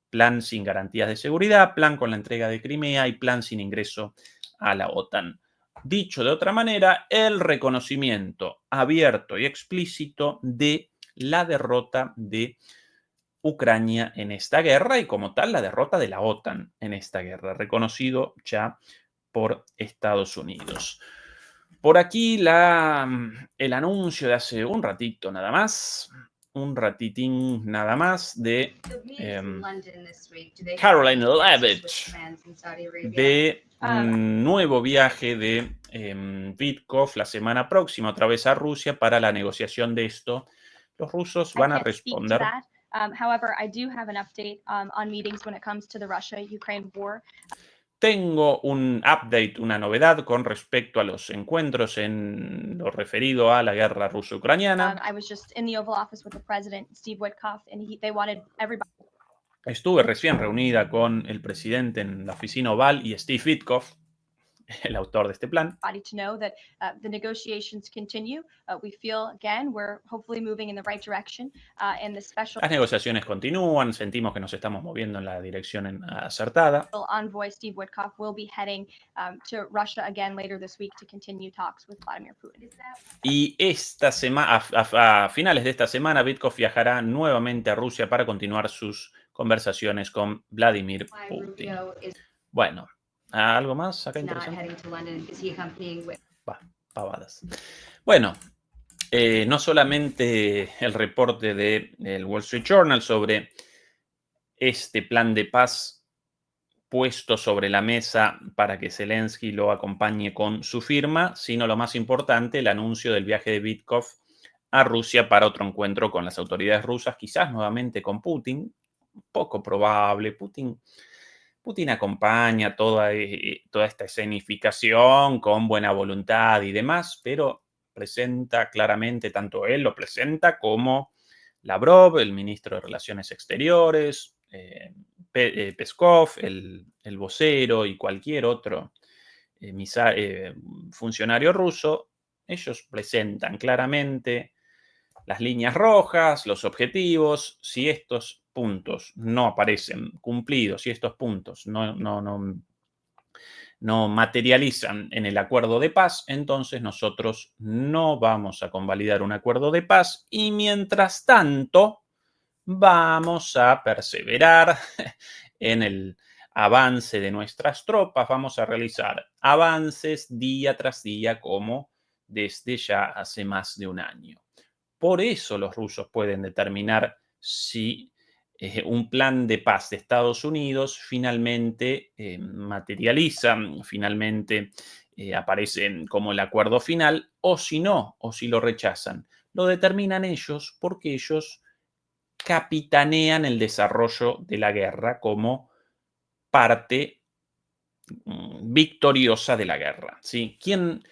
Plan sin garantías de seguridad, plan con la entrega de Crimea y plan sin ingreso a la OTAN. Dicho de otra manera, el reconocimiento abierto y explícito de la derrota de Ucrania en esta guerra y como tal la derrota de la OTAN en esta guerra, reconocido ya por Estados Unidos. Por aquí el anuncio de hace un ratito nada más, un ratitín nada más de Caroline Levitt, de un nuevo viaje de Witkoff la semana próxima otra vez a Rusia para la negociación de esto. Los rusos van a responder. However, I do have an update on meetings when it comes to the Russia-Ukraine war. Tengo un update, una novedad con respecto a los encuentros en lo referido a la guerra ruso-ucraniana. I was just in the Oval Office with the president, Steve Witkoff, and they wanted everybody. Estuve recién reunida con el presidente en la oficina Oval y Steve Witkoff, el autor de este plan. Body to know that the negotiations continue. We feel again we're hopefully moving in the right direction. And the special Las negociaciones continúan, sentimos que nos estamos moviendo en la dirección acertada. envoy Steve Witkoff will be heading to Russia again later this week to continue talks with Vladimir Putin. Y esta semana, a finales de esta semana, Witkoff viajará nuevamente a Rusia para continuar sus conversaciones con Vladimir Putin. Bueno, ¿algo más acá interesante? Pavadas. Bueno, no solamente el reporte del Wall Street Journal sobre este plan de paz puesto sobre la mesa para que Zelensky lo acompañe con su firma, sino lo más importante, el anuncio del viaje de Witkoff a Rusia para otro encuentro con las autoridades rusas, quizás nuevamente con Putin, poco probable. Putin acompaña toda esta escenificación con buena voluntad y demás, pero presenta claramente, tanto él lo presenta como Lavrov, el ministro de Relaciones Exteriores, Peskov, el vocero y cualquier otro funcionario ruso. Ellos presentan claramente las líneas rojas, los objetivos. Si estos puntos no aparecen cumplidos, si estos puntos no materializan en el acuerdo de paz, entonces nosotros no vamos a convalidar un acuerdo de paz y mientras tanto vamos a perseverar en el avance de nuestras tropas, vamos a realizar avances día tras día como desde ya hace más de un año. Por eso los rusos pueden determinar si un plan de paz de Estados Unidos finalmente materializa, finalmente aparece como el acuerdo final, o si no, o si lo rechazan. Lo determinan ellos porque ellos capitanean el desarrollo de la guerra como parte victoriosa de la guerra, ¿sí? ¿Quién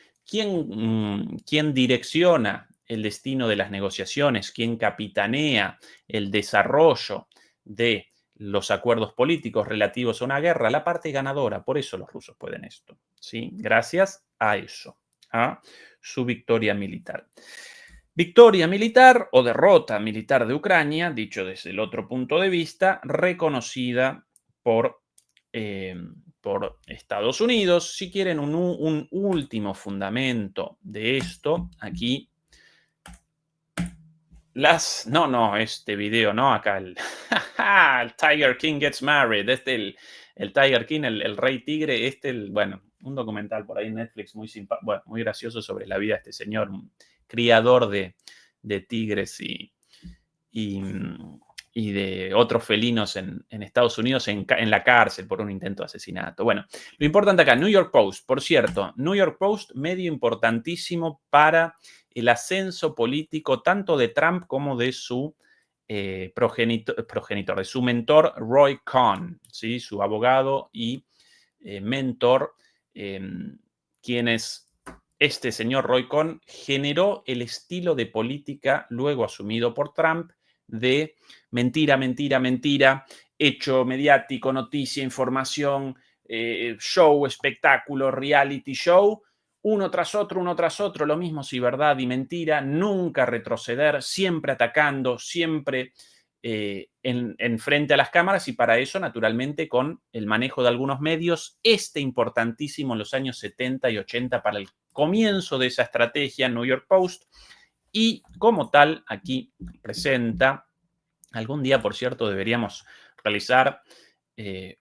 direcciona el destino de las negociaciones? ¿Quién capitanea el desarrollo de los acuerdos políticos relativos a una guerra? La parte ganadora. Por eso los rusos pueden esto, ¿sí? Gracias a eso, a su victoria militar. Victoria militar o derrota militar de Ucrania, dicho desde el otro punto de vista, reconocida por Estados Unidos. Si quieren un último fundamento de esto, aquí este video, no, acá el Tiger King Gets Married, el Tiger King, el rey tigre, bueno, un documental por ahí en Netflix muy bueno, muy gracioso sobre la vida de este señor, un criador de tigres y de otros felinos en Estados Unidos en la cárcel por un intento de asesinato. Bueno, lo importante acá, New York Post, por cierto, New York Post, medio importantísimo para el ascenso político tanto de Trump como de su progenitor, de su mentor Roy Cohn, ¿sí? Su abogado y mentor, quien es este señor Roy Cohn, generó el estilo de política luego asumido por Trump de mentira, mentira, mentira, hecho mediático, noticia, información, show, espectáculo, reality show, uno tras otro, lo mismo si verdad y mentira, nunca retroceder, siempre atacando, siempre en frente a las cámaras y para eso, naturalmente, con el manejo de algunos medios, importantísimo en los años 70 y 80 para el comienzo de esa estrategia, New York Post, y como tal, aquí presenta, algún día, por cierto, deberíamos realizar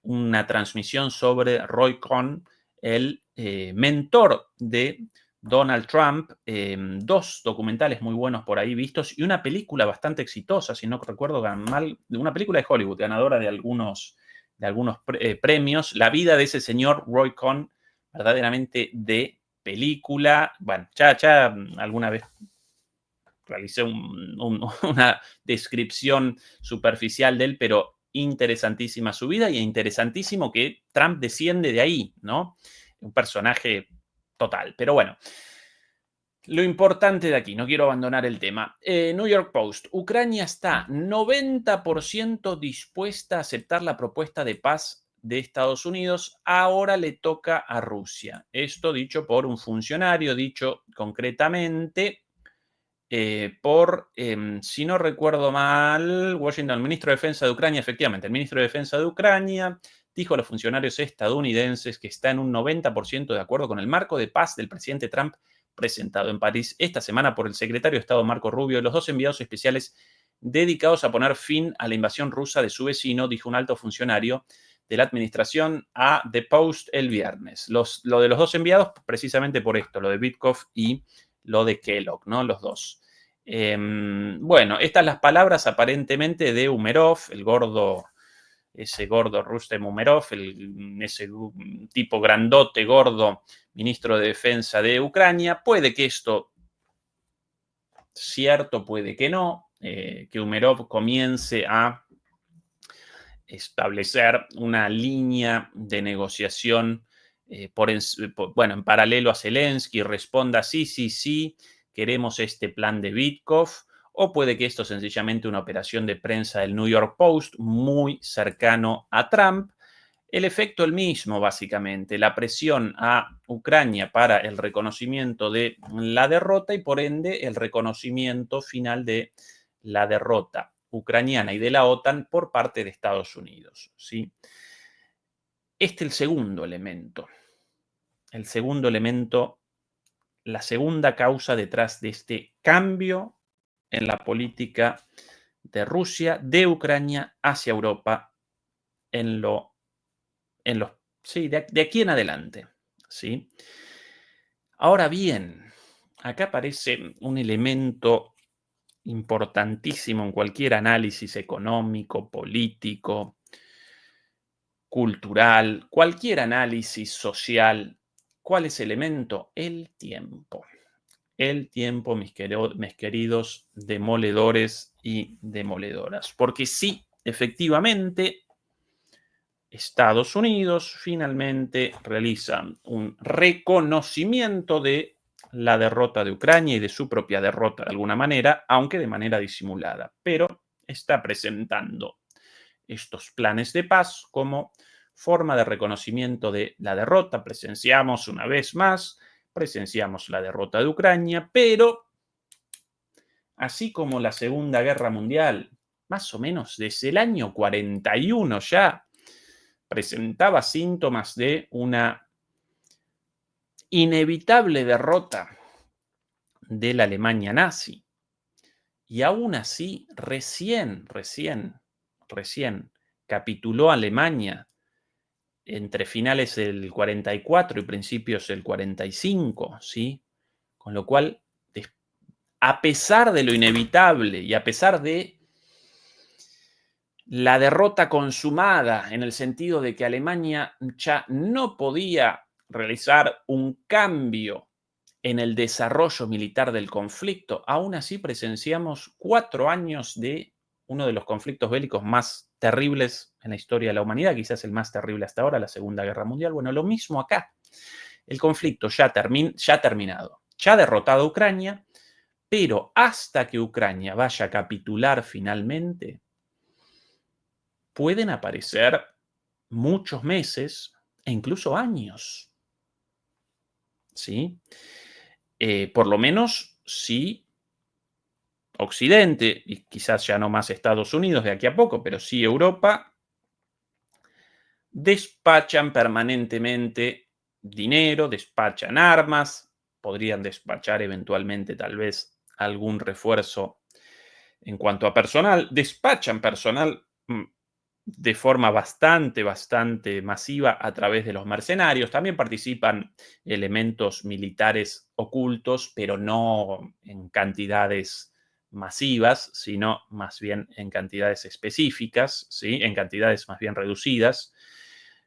una transmisión sobre Roy Cohn, el mentor de Donald Trump, dos documentales muy buenos por ahí vistos y una película bastante exitosa, si no recuerdo mal, una película de Hollywood, ganadora de algunos premios. La vida de ese señor Roy Cohn, verdaderamente de película. Bueno, ya alguna vez realicé una descripción superficial de él, pero interesantísima su vida y interesantísimo que Trump desciende de ahí, ¿no? Un personaje total. Pero bueno, lo importante de aquí, no quiero abandonar el tema. New York Post, Ucrania está 90% dispuesta a aceptar la propuesta de paz de Estados Unidos ahora le toca a Rusia. Esto dicho por un funcionario, dicho concretamente por, si no recuerdo mal, Washington, el ministro de Defensa de Ucrania, efectivamente, el ministro de Defensa de Ucrania dijo a los funcionarios estadounidenses que está en un 90% de acuerdo con el marco de paz del presidente Trump presentado en París esta semana por el secretario de Estado Marco Rubio y los dos enviados especiales dedicados a poner fin a la invasión rusa de su vecino, dijo un alto funcionario de la administración a The Post el viernes. Lo de los dos enviados, precisamente por esto, lo de Witkoff y lo de Kellogg, ¿no? Los dos. Bueno, estas las palabras aparentemente de Umerov, ese gordo Rustem Umerov, ese tipo grandote, gordo, ministro de Defensa de Ucrania. Puede que esto, cierto, puede que no, que Umerov comience a establecer una línea de negociación en paralelo a Zelensky, responda sí, queremos este plan de Witkoff, o puede que esto sencillamente una operación de prensa del New York Post muy cercano a Trump. El efecto el mismo, básicamente, la presión a Ucrania para el reconocimiento de la derrota y por ende el reconocimiento final de la derrota ucraniana y de la OTAN por parte de Estados Unidos, ¿sí? Este es el segundo elemento. El segundo elemento, la segunda causa detrás de este cambio en la política de Rusia, de Ucrania hacia Europa de aquí en adelante, ¿sí? Ahora bien, acá aparece un elemento importantísimo en cualquier análisis económico, político, cultural, cualquier análisis social. ¿Cuál es el elemento? El tiempo. El tiempo, mis queridos demoledores y demoledoras. Porque sí, efectivamente, Estados Unidos finalmente realiza un reconocimiento de la derrota de Ucrania y de su propia derrota de alguna manera, aunque de manera disimulada, pero está presentando estos planes de paz como forma de reconocimiento de la derrota. Presenciamos una vez más, presenciamos la derrota de Ucrania, pero así como la Segunda Guerra Mundial, más o menos desde el año 41 ya, presentaba síntomas de una inevitable derrota de la Alemania nazi. Y aún así, recién capituló Alemania entre finales del 44 y principios del 45, ¿sí? Con lo cual, a pesar de lo inevitable y a pesar de la derrota consumada en el sentido de que Alemania ya no podía realizar un cambio en el desarrollo militar del conflicto, aún así presenciamos 4 años de uno de los conflictos bélicos más terribles en la historia de la humanidad, quizás el más terrible hasta ahora, la Segunda Guerra Mundial. Bueno, lo mismo acá. El conflicto ya terminado, ya derrotado a Ucrania, pero hasta que Ucrania vaya a capitular finalmente, pueden aparecer muchos meses e incluso años. ¿Sí? Por lo menos si Occidente, y quizás ya no más Estados Unidos de aquí a poco, pero sí Europa, despachan permanentemente dinero, despachan armas, podrían despachar eventualmente tal vez algún refuerzo en cuanto a personal, despachan personal de forma bastante masiva a través de los mercenarios. También participan elementos militares ocultos, pero no en cantidades masivas, sino más bien en cantidades específicas, ¿sí? En cantidades más bien reducidas.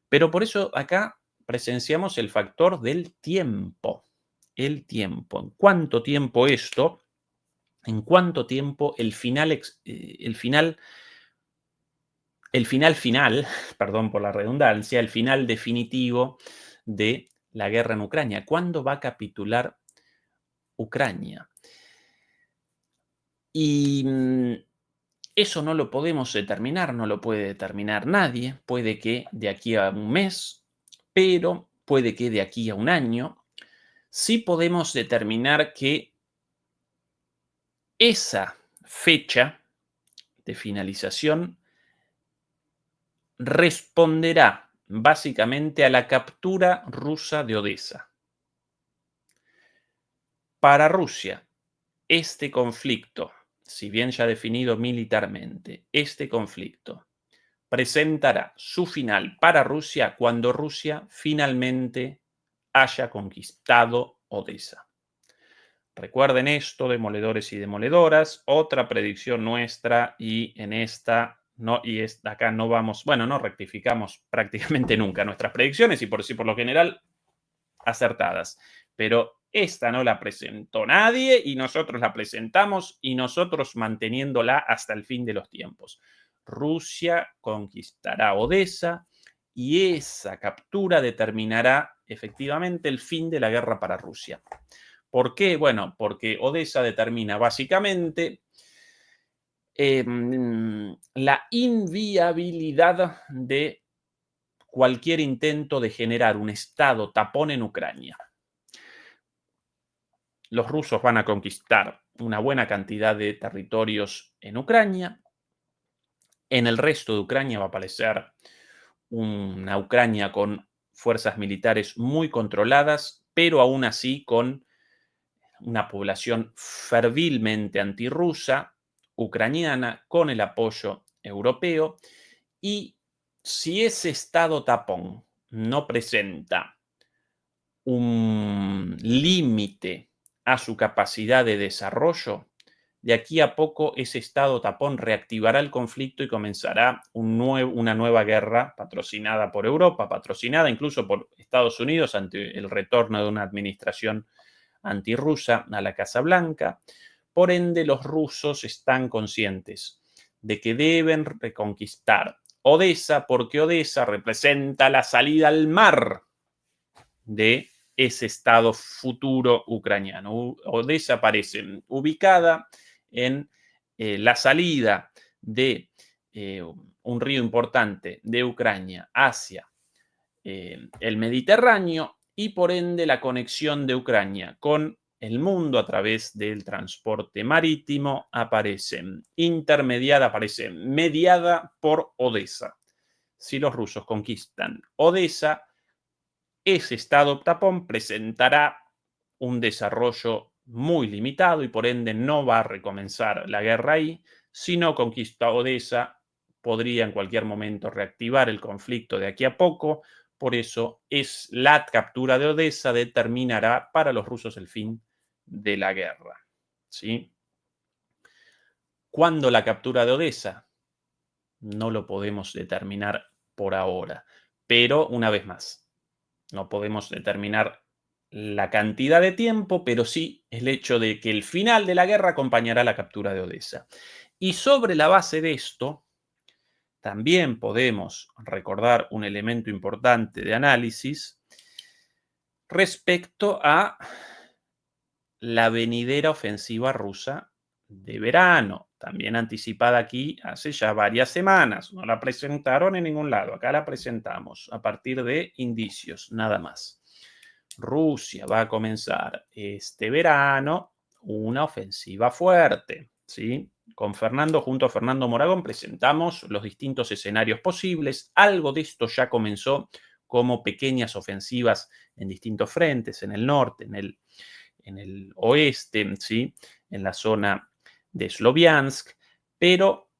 Pero por eso acá presenciamos el factor del tiempo. El tiempo. ¿En cuánto tiempo esto? ¿En cuánto tiempo el final, perdón por la redundancia, el final definitivo de la guerra en Ucrania? ¿Cuándo va a capitular Ucrania? Y Eso no lo podemos determinar, no lo puede determinar nadie. Puede que de aquí a un mes, pero puede que de aquí a un año. Sí podemos determinar que esa fecha de finalización responderá básicamente a la captura rusa de Odessa. Para Rusia, este conflicto, si bien ya definido militarmente, este conflicto presentará su final para Rusia cuando Rusia finalmente haya conquistado Odessa. Recuerden esto, demoledores y demoledoras, otra predicción nuestra y en esta no, y acá no vamos, bueno, no rectificamos prácticamente nunca nuestras predicciones y por lo general acertadas, pero esta no la presentó nadie y nosotros la presentamos y nosotros manteniéndola hasta el fin de los tiempos. Rusia conquistará Odessa y esa captura determinará efectivamente el fin de la guerra para Rusia. ¿Por qué? Bueno, porque Odessa determina básicamente la inviabilidad de cualquier intento de generar un estado tapón en Ucrania. Los rusos van a conquistar una buena cantidad de territorios en Ucrania. En el resto de Ucrania va a aparecer una Ucrania con fuerzas militares muy controladas, pero aún así con una población fervilmente antirrusa, ucraniana, con el apoyo europeo. Y si ese estado tapón no presenta un límite a su capacidad de desarrollo, de aquí a poco ese estado tapón reactivará el conflicto y comenzará una nueva guerra patrocinada por Europa, patrocinada incluso por Estados Unidos ante el retorno de una administración antirrusa a la Casa Blanca. Por ende, los rusos están conscientes de que deben reconquistar Odessa porque Odessa representa la salida al mar de ese estado futuro ucraniano. Odessa aparece ubicada en la salida de un río importante de Ucrania hacia el Mediterráneo y por ende la conexión de Ucrania con el mundo a través del transporte marítimo aparece mediada por Odessa. Si los rusos conquistan Odessa, ese estado tapón presentará un desarrollo muy limitado y por ende no va a recomenzar la guerra ahí. Si no conquista Odessa, podría en cualquier momento reactivar el conflicto de aquí a poco. Por eso es la captura de Odessa determinará para los rusos el fin de la guerra. ¿Sí? ¿Cuándo la captura de Odessa? No lo podemos determinar por ahora. Pero una vez más, no podemos determinar la cantidad de tiempo, pero sí el hecho de que el final de la guerra acompañará la captura de Odessa. Y sobre la base de esto, también podemos recordar un elemento importante de análisis respecto a la venidera ofensiva rusa de verano, también anticipada aquí hace ya varias semanas. No la presentaron en ningún lado, acá la presentamos a partir de indicios, nada más. Rusia va a comenzar este verano una ofensiva fuerte, ¿sí? Junto a Fernando Moragón, presentamos los distintos escenarios posibles. Algo de esto ya comenzó como pequeñas ofensivas en distintos frentes, en el norte, en el oeste, ¿sí? En la zona de Sloviansk, pero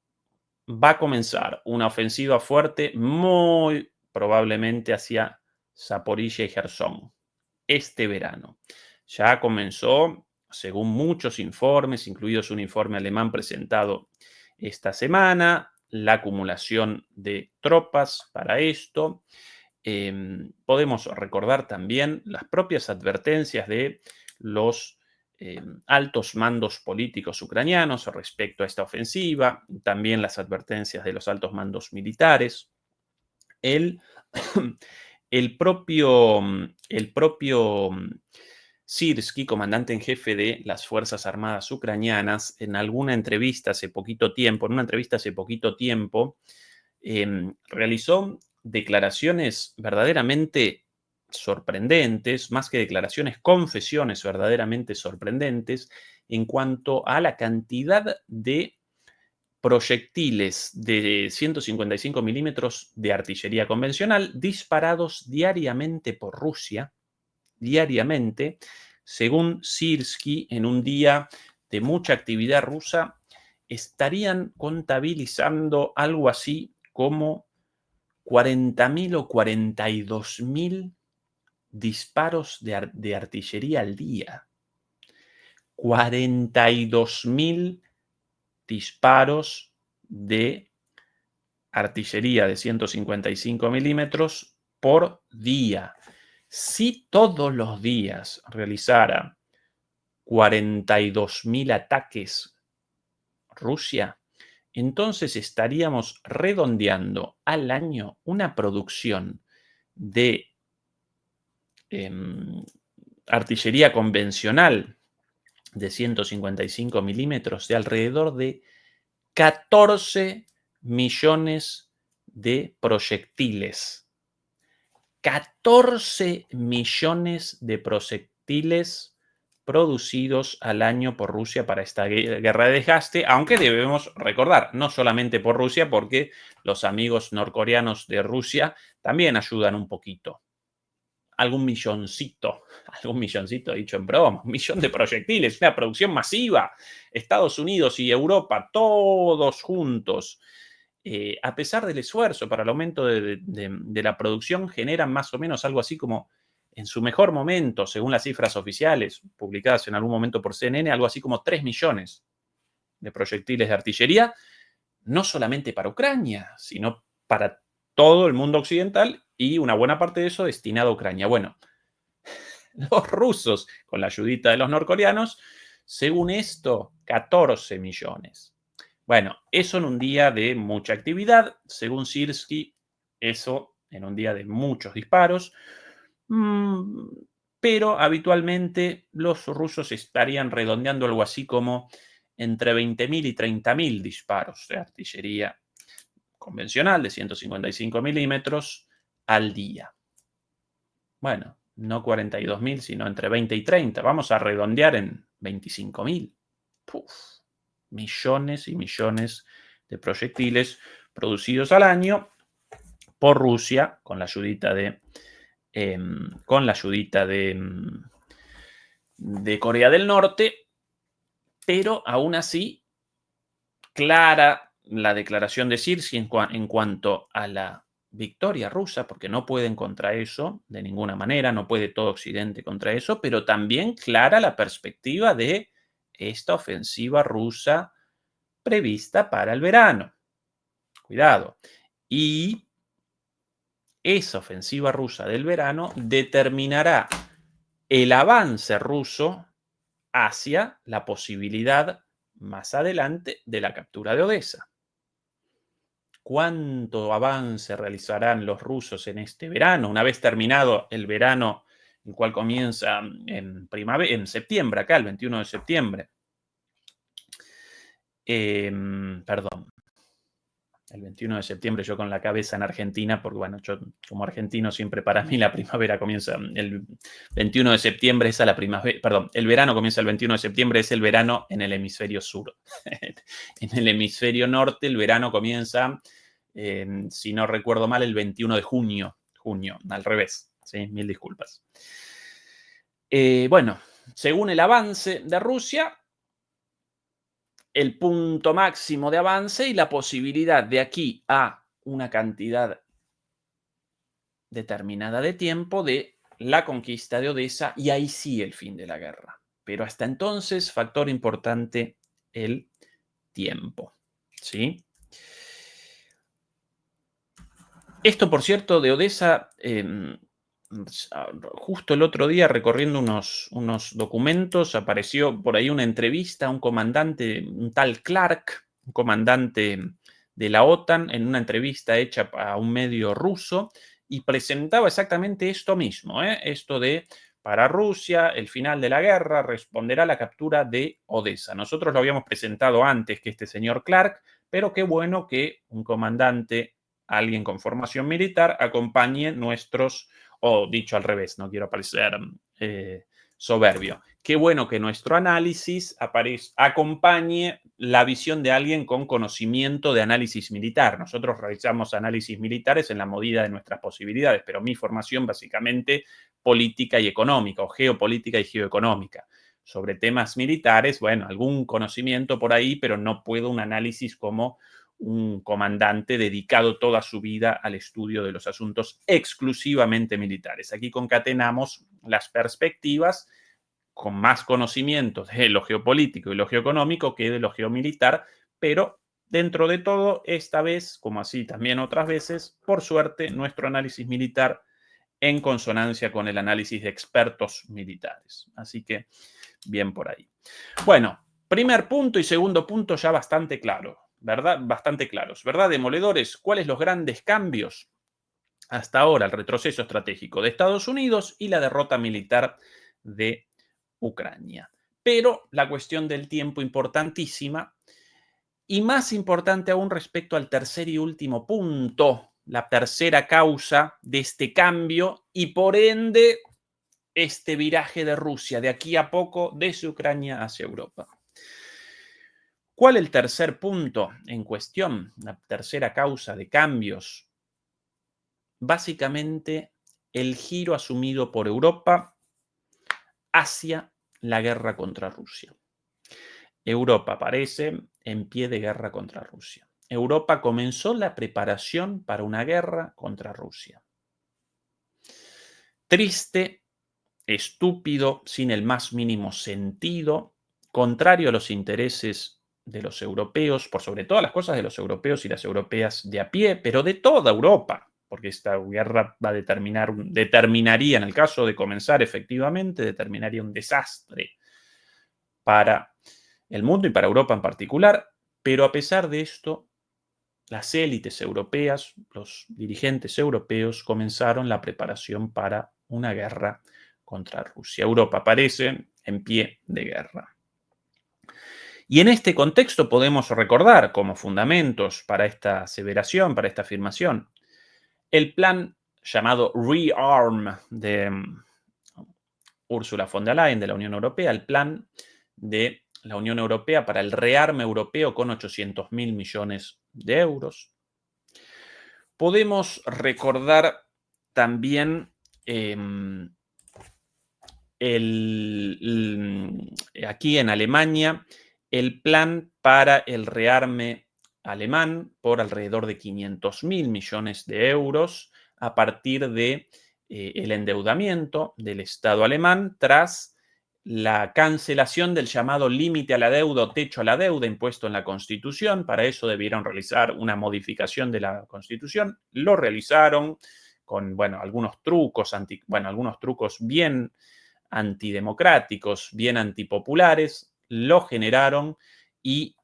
va a comenzar una ofensiva fuerte muy probablemente hacia Zaporizhia y Gerson este verano. Ya comenzó, según muchos informes, incluidos un informe alemán presentado esta semana, la acumulación de tropas para esto. Podemos recordar también las propias advertencias de los altos mandos políticos ucranianos respecto a esta ofensiva, también las advertencias de los altos mandos militares. El propio Sirski, comandante en jefe de las Fuerzas Armadas ucranianas, en una entrevista hace poquito tiempo, realizó declaraciones verdaderamente sorprendentes, más que declaraciones, confesiones verdaderamente sorprendentes en cuanto a la cantidad de proyectiles de 155 milímetros de artillería convencional disparados diariamente por Rusia, diariamente, según Sirski, en un día de mucha actividad rusa, estarían contabilizando algo así como 40.000 o 42.000 disparos de artillería al día. 42.000 disparos de artillería de 155 milímetros por día. Si todos los días realizara 42.000 ataques Rusia, entonces estaríamos redondeando al año una producción de artillería convencional de 155 milímetros de alrededor de 14 millones de proyectiles. 14 millones de proyectiles producidos al año por Rusia para esta guerra de desgaste, aunque debemos recordar, no solamente por Rusia, porque los amigos norcoreanos de Rusia también ayudan un poquito. Algún milloncito dicho en broma, 1 millón de proyectiles, una producción masiva. Estados Unidos y Europa, todos juntos, a pesar del esfuerzo para el aumento de la producción, generan más o menos algo así como, en su mejor momento, según las cifras oficiales publicadas en algún momento por CNN, algo así como 3 millones de proyectiles de artillería, no solamente para Ucrania, sino para todo el mundo occidental y una buena parte de eso destinado a Ucrania. Bueno, los rusos, con la ayudita de los norcoreanos, según esto, 14 millones. Bueno, eso en un día de mucha actividad, según Sirski, eso en un día de muchos disparos, pero habitualmente los rusos estarían redondeando algo así como entre 20.000 y 30.000 disparos de artillería convencional de 155 milímetros al día. Bueno, no 42.000, sino entre 20 y 30. Vamos a redondear en 25.000. Millones y millones de proyectiles producidos al año por Rusia con la ayudita de Corea del Norte, pero aún así clara la declaración de Sirski en cuanto a la victoria rusa, porque no pueden contra eso de ninguna manera, no puede todo Occidente contra eso, pero también clara la perspectiva de esta ofensiva rusa prevista para el verano. Cuidado. Y esa ofensiva rusa del verano determinará el avance ruso hacia la posibilidad más adelante de la captura de Odessa. ¿Cuánto avance realizarán los rusos en este verano? Una vez terminado el verano, el cual comienza en septiembre, acá el 21 de septiembre. Perdón. El 21 de septiembre yo con la cabeza en Argentina, porque bueno, yo como argentino siempre para mí la primavera comienza el 21 de septiembre, esa la primavera, perdón, el verano comienza el 21 de septiembre, es el verano en el hemisferio sur. En el hemisferio norte el verano comienza, si no recuerdo mal, el 21 de junio, al revés, ¿sí? Mil disculpas. Bueno, según el avance de Rusia, el punto máximo de avance y la posibilidad de aquí a una cantidad determinada de tiempo de la conquista de Odessa y ahí sí el fin de la guerra. Pero hasta entonces, factor importante, el tiempo. ¿Sí? Esto, por cierto, de Odessa, justo el otro día recorriendo unos documentos, apareció por ahí una entrevista a un comandante, un tal Clark, un comandante de la OTAN, en una entrevista hecha a un medio ruso, y presentaba exactamente esto mismo, esto de para Rusia, el final de la guerra responderá a la captura de Odessa. Nosotros lo habíamos presentado antes que este señor Clark, pero qué bueno que un comandante, alguien con formación militar, acompañe nuestros, o dicho al revés, no quiero parecer soberbio. Qué bueno que nuestro análisis acompañe la visión de alguien con conocimiento de análisis militar. Nosotros realizamos análisis militares en la medida de nuestras posibilidades, pero mi formación básicamente política y económica, o geopolítica y geoeconómica. Sobre temas militares, bueno, algún conocimiento por ahí, pero no puedo un análisis como un comandante dedicado toda su vida al estudio de los asuntos exclusivamente militares. Aquí concatenamos las perspectivas con más conocimiento de lo geopolítico y lo geoeconómico que de lo geomilitar, pero dentro de todo, esta vez, como así también otras veces, por suerte, nuestro análisis militar en consonancia con el análisis de expertos militares. Así que, bien por ahí. Bueno, primer punto y segundo punto ya bastante claro, ¿verdad? Bastante claros, ¿verdad? Demoledores, ¿cuáles los grandes cambios? Hasta ahora, el retroceso estratégico de Estados Unidos y la derrota militar de Ucrania. Pero la cuestión del tiempo importantísima y más importante aún respecto al tercer y último punto, la tercera causa de este cambio y por ende este viraje de Rusia de aquí a poco desde Ucrania hacia Europa. ¿Cuál el tercer punto en cuestión? La tercera causa de cambios. Básicamente el giro asumido por Europa hacia la guerra contra Rusia. Europa parece en pie de guerra contra Rusia. Europa comenzó la preparación para una guerra contra Rusia. Triste, estúpido, sin el más mínimo sentido, contrario a los intereses de los europeos, por sobre todas las cosas de los europeos y las europeas de a pie, pero de toda Europa, porque esta guerra va a determinaría, en el caso de comenzar efectivamente, determinaría un desastre para el mundo y para Europa en particular, pero a pesar de esto, las élites europeas, los dirigentes europeos comenzaron la preparación para una guerra contra Rusia. Europa aparece en pie de guerra. Y en este contexto podemos recordar como fundamentos para esta aseveración, para esta afirmación, el plan llamado ReArm de Ursula von der Leyen de la Unión Europea, el plan de la Unión Europea para el rearme europeo con 800.000 millones de euros. Podemos recordar también aquí en Alemania el plan para el rearme alemán por alrededor de 500.000 millones de euros a partir de el endeudamiento del Estado alemán tras la cancelación del llamado límite a la deuda o techo a la deuda impuesto en la Constitución. Para eso debieron realizar una modificación de la Constitución. Lo realizaron con, bueno, algunos trucos bien antidemocráticos, bien antipopulares, lo generaron y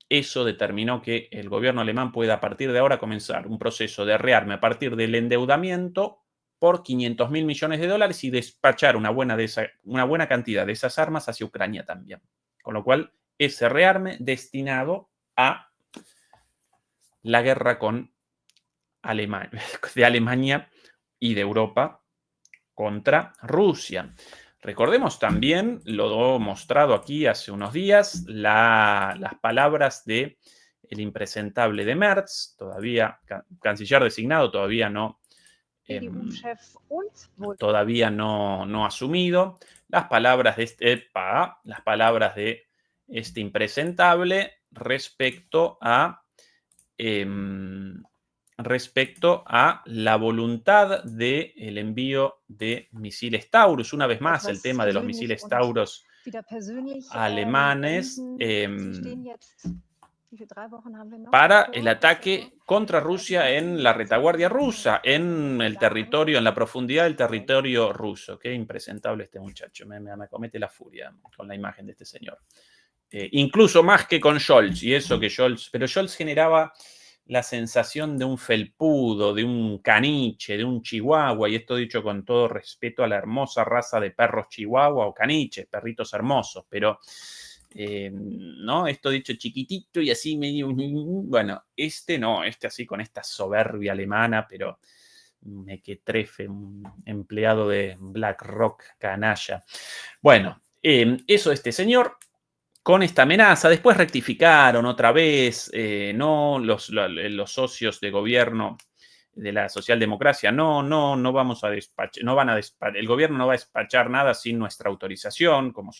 eso determinó que el gobierno alemán pueda a partir de ahora comenzar un proceso de rearme a partir del endeudamiento por 500.000 millones de dólares y despachar una buena cantidad de esas armas hacia Ucrania también. Con lo cual, ese rearme destinado a la guerra de Alemania y de Europa contra Rusia. Recordemos también, lo he mostrado aquí hace unos días, las palabras de el impresentable de Merz, todavía canciller designado, todavía no asumido, las palabras de este impresentable respecto a la voluntad del envío de misiles Taurus. Una vez más, el tema de los misiles Taurus alemanes para el ataque contra Rusia en la retaguardia rusa, en el territorio, en la profundidad del territorio ruso. Qué impresentable este muchacho, me acomete la furia con la imagen de este señor. Incluso más que con Scholz, y eso que Scholz, pero Scholz generaba la sensación de un felpudo, de un caniche, de un chihuahua, y esto dicho con todo respeto a la hermosa raza de perros chihuahua o caniches, perritos hermosos, pero ¿no? Esto dicho chiquitito y así medio, bueno, no, así con esta soberbia alemana, pero mequetrefe, un empleado de BlackRock canalla. Bueno, eso de este señor con esta amenaza. Después rectificaron otra vez, no los socios de gobierno de la socialdemocracia, no vamos a despachar, el gobierno no va a despachar nada sin nuestra autorización como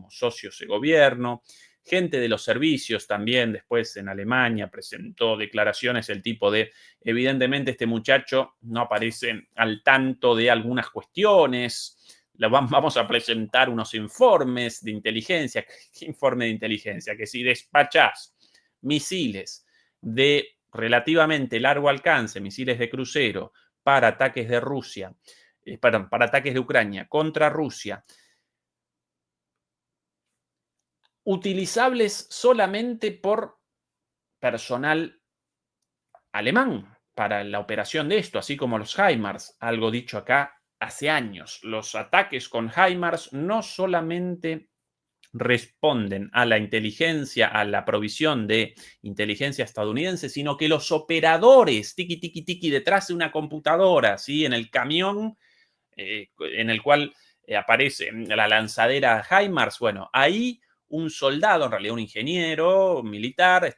socios de gobierno. Gente de los servicios también después en Alemania presentó declaraciones del tipo de, evidentemente este muchacho no aparece al tanto de algunas cuestiones, vamos a presentar unos informes de inteligencia. ¿Qué informe de inteligencia? Que si despachás misiles de relativamente largo alcance, misiles de crucero, para ataques de Rusia, para ataques de Ucrania contra Rusia, utilizables solamente por personal alemán para la operación de esto, así como los HIMARS, algo dicho acá hace años. Los ataques con HIMARS no solamente responden a la inteligencia, a la provisión de inteligencia estadounidense, sino que los operadores, tiki detrás de una computadora, ¿sí? En el camión en el cual aparece la lanzadera HIMARS, bueno, ahí un soldado, en realidad un ingeniero militar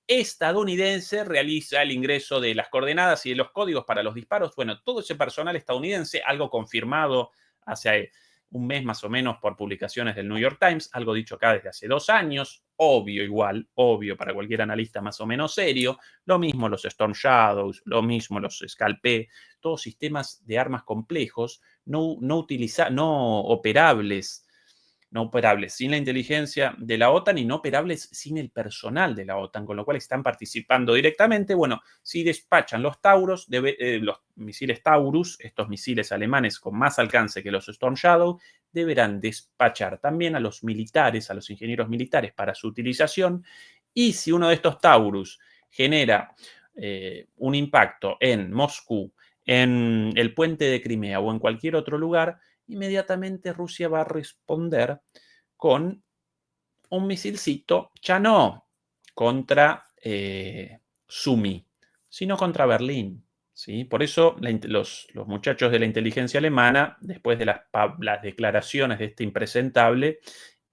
estadounidense realiza el ingreso de las coordenadas y de los códigos para los disparos. Bueno, todo ese personal estadounidense, algo confirmado hace un mes más o menos por publicaciones del New York Times, algo dicho acá desde hace 2 años, obvio para cualquier analista más o menos serio, lo mismo los Storm Shadows, lo mismo los Scalp, todos sistemas de armas complejos, no operables sin la inteligencia de la OTAN y no operables sin el personal de la OTAN, con lo cual están participando directamente. Bueno, si despachan los Taurus, los misiles Taurus, estos misiles alemanes con más alcance que los Storm Shadow, deberán despachar también a los militares, a los ingenieros militares para su utilización. Y si uno de estos Taurus genera un impacto en Moscú, en el puente de Crimea o en cualquier otro lugar, inmediatamente Rusia va a responder con un misilcito, ya no contra Sumy, sino contra Berlín. ¿Sí? Por eso los muchachos de la inteligencia alemana, después de las declaraciones de este impresentable,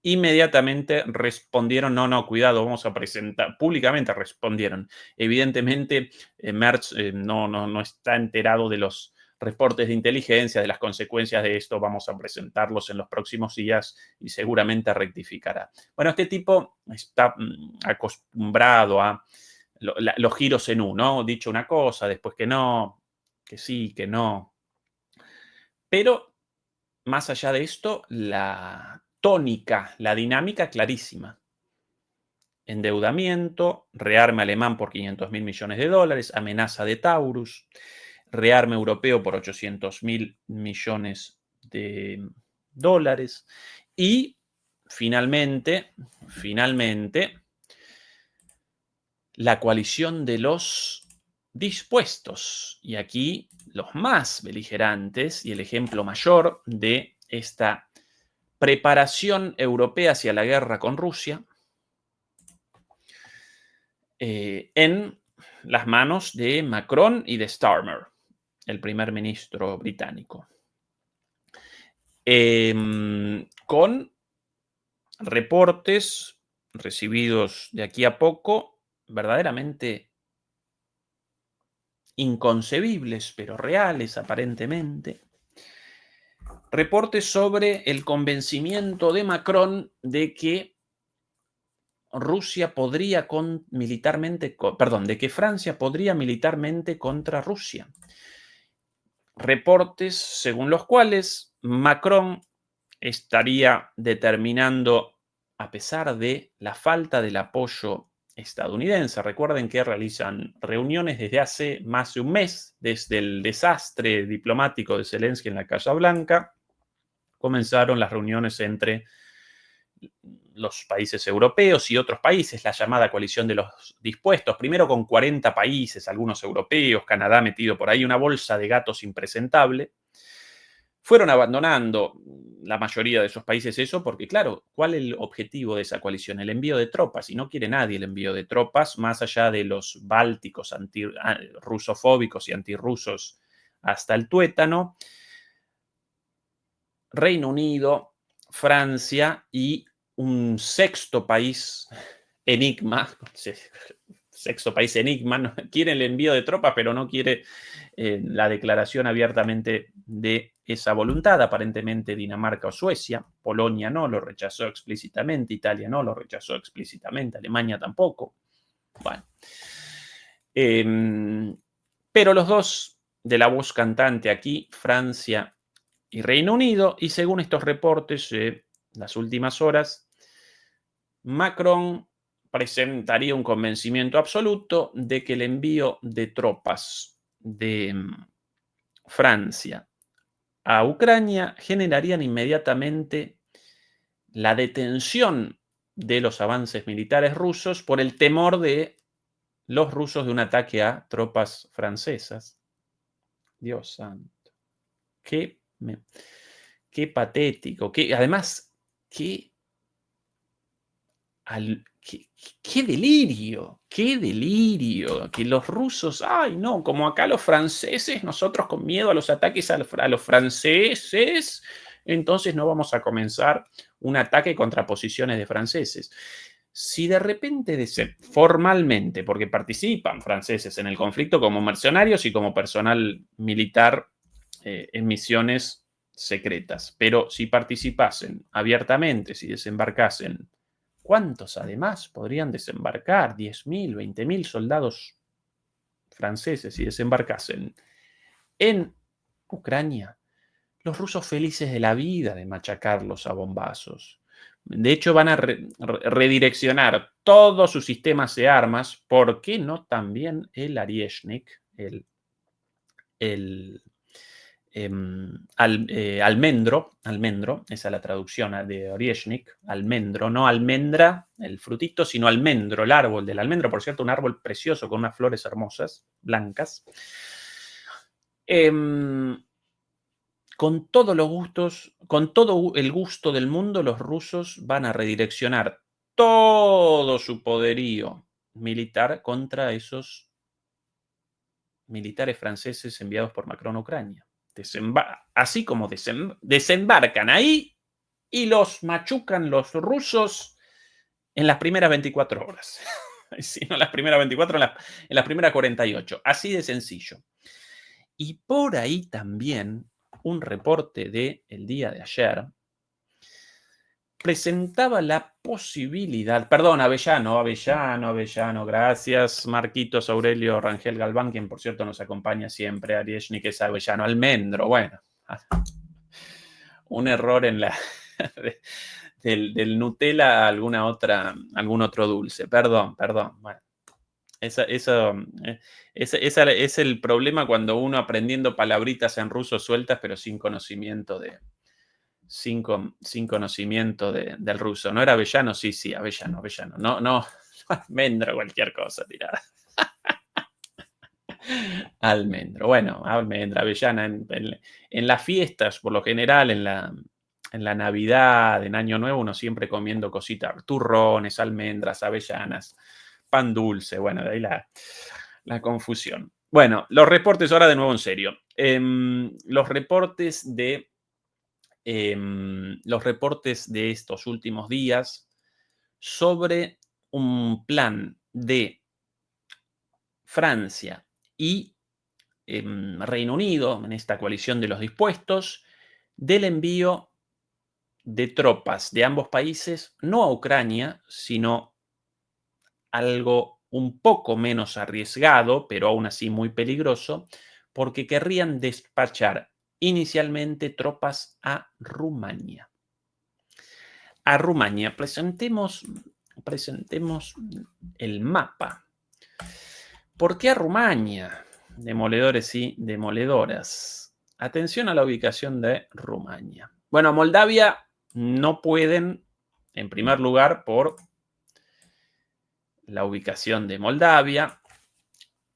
inmediatamente respondieron, no, cuidado, vamos a presentar, públicamente respondieron. Evidentemente, Merz no está enterado de los reportes de inteligencia, de las consecuencias de esto, vamos a presentarlos en los próximos días y seguramente rectificará. Bueno, este tipo está acostumbrado a los giros en U, ¿no? Dicho una cosa, después que no, que sí, que no. Pero, más allá de esto, la tónica, la dinámica clarísima. Endeudamiento, rearme alemán por 500.000 millones de dólares, amenaza de Taurus, rearme europeo por 800.000 millones de dólares y finalmente, la coalición de los dispuestos. Y aquí los más beligerantes y el ejemplo mayor de esta preparación europea hacia la guerra con Rusia en las manos de Macron y de Starmer, el primer ministro británico. Con reportes recibidos de aquí a poco, verdaderamente inconcebibles, pero reales aparentemente. Reportes sobre el convencimiento de Macron de que Rusia podría de que Francia podría militarmente contra Rusia. Reportes según los cuales Macron estaría determinando, a pesar de la falta del apoyo estadounidense, recuerden que realizan reuniones desde hace más de un mes, desde el desastre diplomático de Zelensky en la Casa Blanca, comenzaron las reuniones entre los países europeos y otros países, la llamada coalición de los dispuestos, primero con 40 países, algunos europeos, Canadá metido por ahí, una bolsa de gatos impresentable. Fueron abandonando la mayoría de esos países eso porque, claro, ¿cuál es el objetivo de esa coalición? El envío de tropas, y no quiere nadie el envío de tropas, más allá de los bálticos rusofóbicos y antirrusos hasta el tuétano. Reino Unido, Francia y un sexto país enigma, sexto país enigma, no, quiere el envío de tropas, pero no quiere la declaración abiertamente de esa voluntad, aparentemente Dinamarca o Suecia. Polonia no, lo rechazó explícitamente, Italia no, lo rechazó explícitamente, Alemania tampoco. Bueno. Pero los dos de la voz cantante aquí, Francia y Reino Unido, y según estos reportes las últimas horas, Macron presentaría un convencimiento absoluto de que el envío de tropas de Francia a Ucrania generarían inmediatamente la detención de los avances militares rusos por el temor de los rusos de un ataque a tropas francesas. Dios santo. Qué patético. Además, qué delirio. Qué delirio. Que los rusos, ay no, como acá los franceses, nosotros con miedo a los ataques a los franceses, entonces no vamos a comenzar un ataque contra posiciones de franceses. Si de repente, formalmente, porque participan franceses en el conflicto como mercenarios y como personal militar en misiones secretas, pero si participasen abiertamente, si desembarcasen, ¿cuántos además podrían desembarcar? 10.000, 20.000 soldados franceses si desembarcasen en Ucrania. Los rusos felices de la vida de machacarlos a bombazos. De hecho, van a redireccionar todos sus sistemas de armas. ¿Por qué no también el Oryezhnik, almendro, esa es la traducción de Oryezhnik, almendro, no almendra, el frutito, sino almendro, el árbol del almendro, por cierto, un árbol precioso con unas flores hermosas, blancas. Con todos los gustos, con todo el gusto del mundo, los rusos van a redireccionar todo su poderío militar contra esos militares franceses enviados por Macron a Ucrania. Así como desembarcan ahí y los machucan los rusos en las primeras 24 horas. Si no en las primeras 24, en las primeras 48. Así de sencillo. Y por ahí también un reporte del día de ayer presentaba la posibilidad, perdón, Avellano, gracias, Marquitos Aurelio Rangel Galván, quien por cierto nos acompaña siempre, Oryezhnik es Avellano, almendro, bueno, un error en la del Nutella a algún otro dulce, perdón, bueno. Ese es el problema cuando uno aprendiendo palabritas en ruso sueltas, pero sin conocimiento del ruso. ¿No era Avellano? Sí, Avellano. No, almendro, cualquier cosa tirada. Almendro, bueno, almendra, avellana. En las fiestas, por lo general, en la Navidad, en Año Nuevo, uno siempre comiendo cositas, turrones, almendras, avellanas, pan dulce, bueno, de ahí la confusión. Bueno, los reportes ahora de nuevo en serio. Los reportes de estos últimos días sobre un plan de Francia y Reino Unido, en esta coalición de los dispuestos, del envío de tropas de ambos países, no a Ucrania, sino algo un poco menos arriesgado, pero aún así muy peligroso, porque querrían despachar inicialmente tropas a Rumania. A Rumania, presentemos el mapa. ¿Por qué a Rumania? Demoledores y demoledoras. Atención a la ubicación de Rumania. Bueno, a Moldavia no pueden en primer lugar, por la ubicación de Moldavia.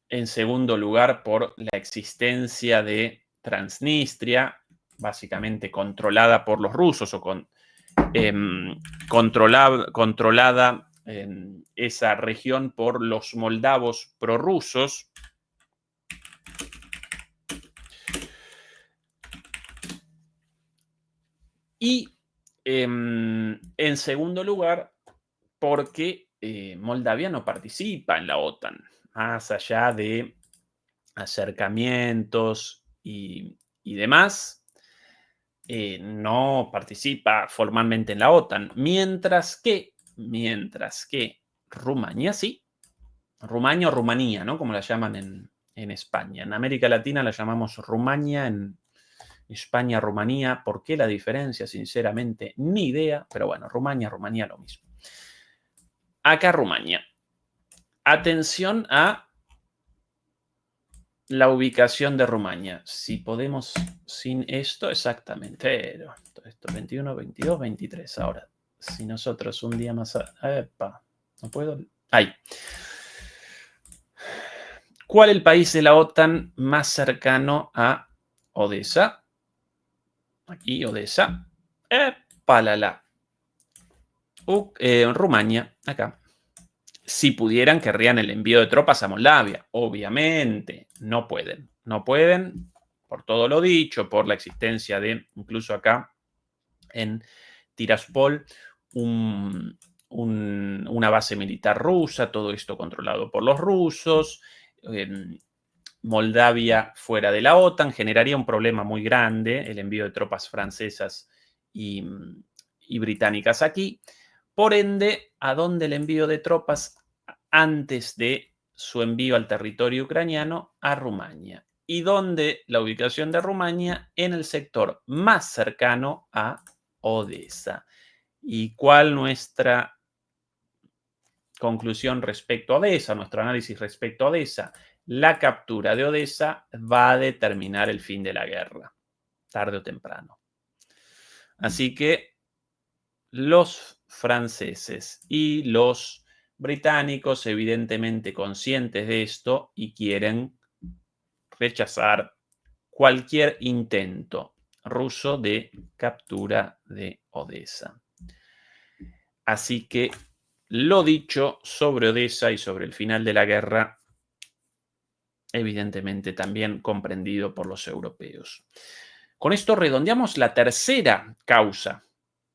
En segundo lugar, por la existencia de Transnistria, básicamente controlada por los rusos o controlada esa región por los moldavos prorrusos. Y en segundo lugar, porque Moldavia no participa en la OTAN, más allá de acercamientos y demás, no participa formalmente en la OTAN, mientras que Rumania sí, Rumania o Rumanía, ¿no? Como la llaman en España. En América Latina la llamamos Rumania, en España, Rumanía. ¿Por qué la diferencia? Sinceramente, ni idea, pero bueno, Rumania, Rumanía, lo mismo. Acá Rumania. Atención a la ubicación de Rumania. Si podemos sin esto, exactamente. Esto 21, 22, 23. Ahora, si nosotros un día más... Epa, no puedo... Ahí. ¿Cuál es el país de la OTAN más cercano a Odessa? Aquí, Odessa. Palala. Rumania, acá. Si pudieran, querrían el envío de tropas a Moldavia. Obviamente, no pueden. No pueden, por todo lo dicho, por la existencia de, incluso acá en Tiraspol, una base militar rusa, todo esto controlado por los rusos. Moldavia fuera de la OTAN generaría un problema muy grande, el envío de tropas francesas y británicas aquí. Por ende, ¿a dónde el envío de tropas antes de su envío al territorio ucraniano? A Rumania. ¿Y dónde la ubicación de Rumania? En el sector más cercano a Odessa. ¿Y cuál nuestra conclusión respecto a Odessa, nuestro análisis respecto a Odessa? La captura de Odessa va a determinar el fin de la guerra, tarde o temprano. Así que los franceses y los británicos, evidentemente conscientes de esto, y quieren rechazar cualquier intento ruso de captura de Odessa. Así que lo dicho sobre Odessa y sobre el final de la guerra, evidentemente también comprendido por los europeos. Con esto redondeamos la tercera causa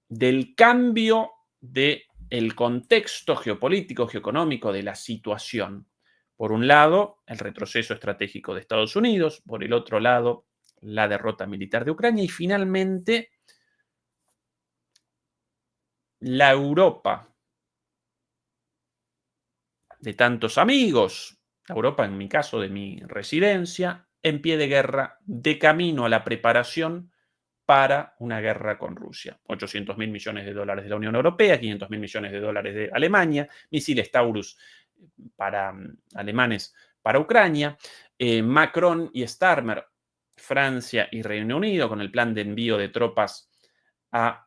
del cambio del contexto geopolítico, geoeconómico de la situación. Por un lado, el retroceso estratégico de Estados Unidos, por el otro lado, la derrota militar de Ucrania y finalmente la Europa de tantos amigos, la Europa en mi caso de mi residencia, en pie de guerra, de camino a la preparación para una guerra con Rusia. 800.000 millones de dólares de la Unión Europea, 500.000 millones de dólares de Alemania, misiles Taurus para alemanes para Ucrania, Macron y Starmer, Francia y Reino Unido, con el plan de envío de tropas a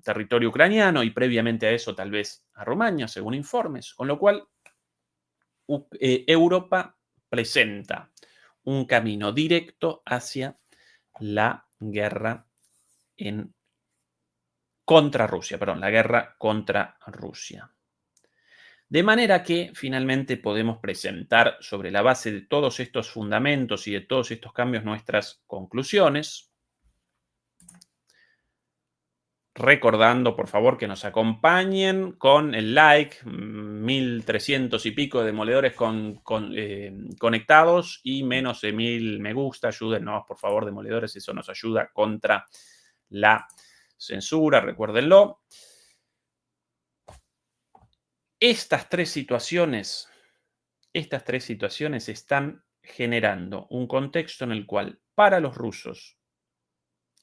territorio ucraniano y previamente a eso tal vez a Rumania, según informes, con lo cual Europa presenta un camino directo hacia la guerra contra Rusia, la guerra contra Rusia. De manera que finalmente podemos presentar sobre la base de todos estos fundamentos y de todos estos cambios nuestras conclusiones. Recordando, por favor, que nos acompañen con el like, 1.300 y pico de demoledores conectados y menos de 1.000 me gusta. Ayúdennos, por favor, demoledores, eso nos ayuda contra la censura, recuérdenlo. Estas tres situaciones están generando un contexto en el cual, para los rusos,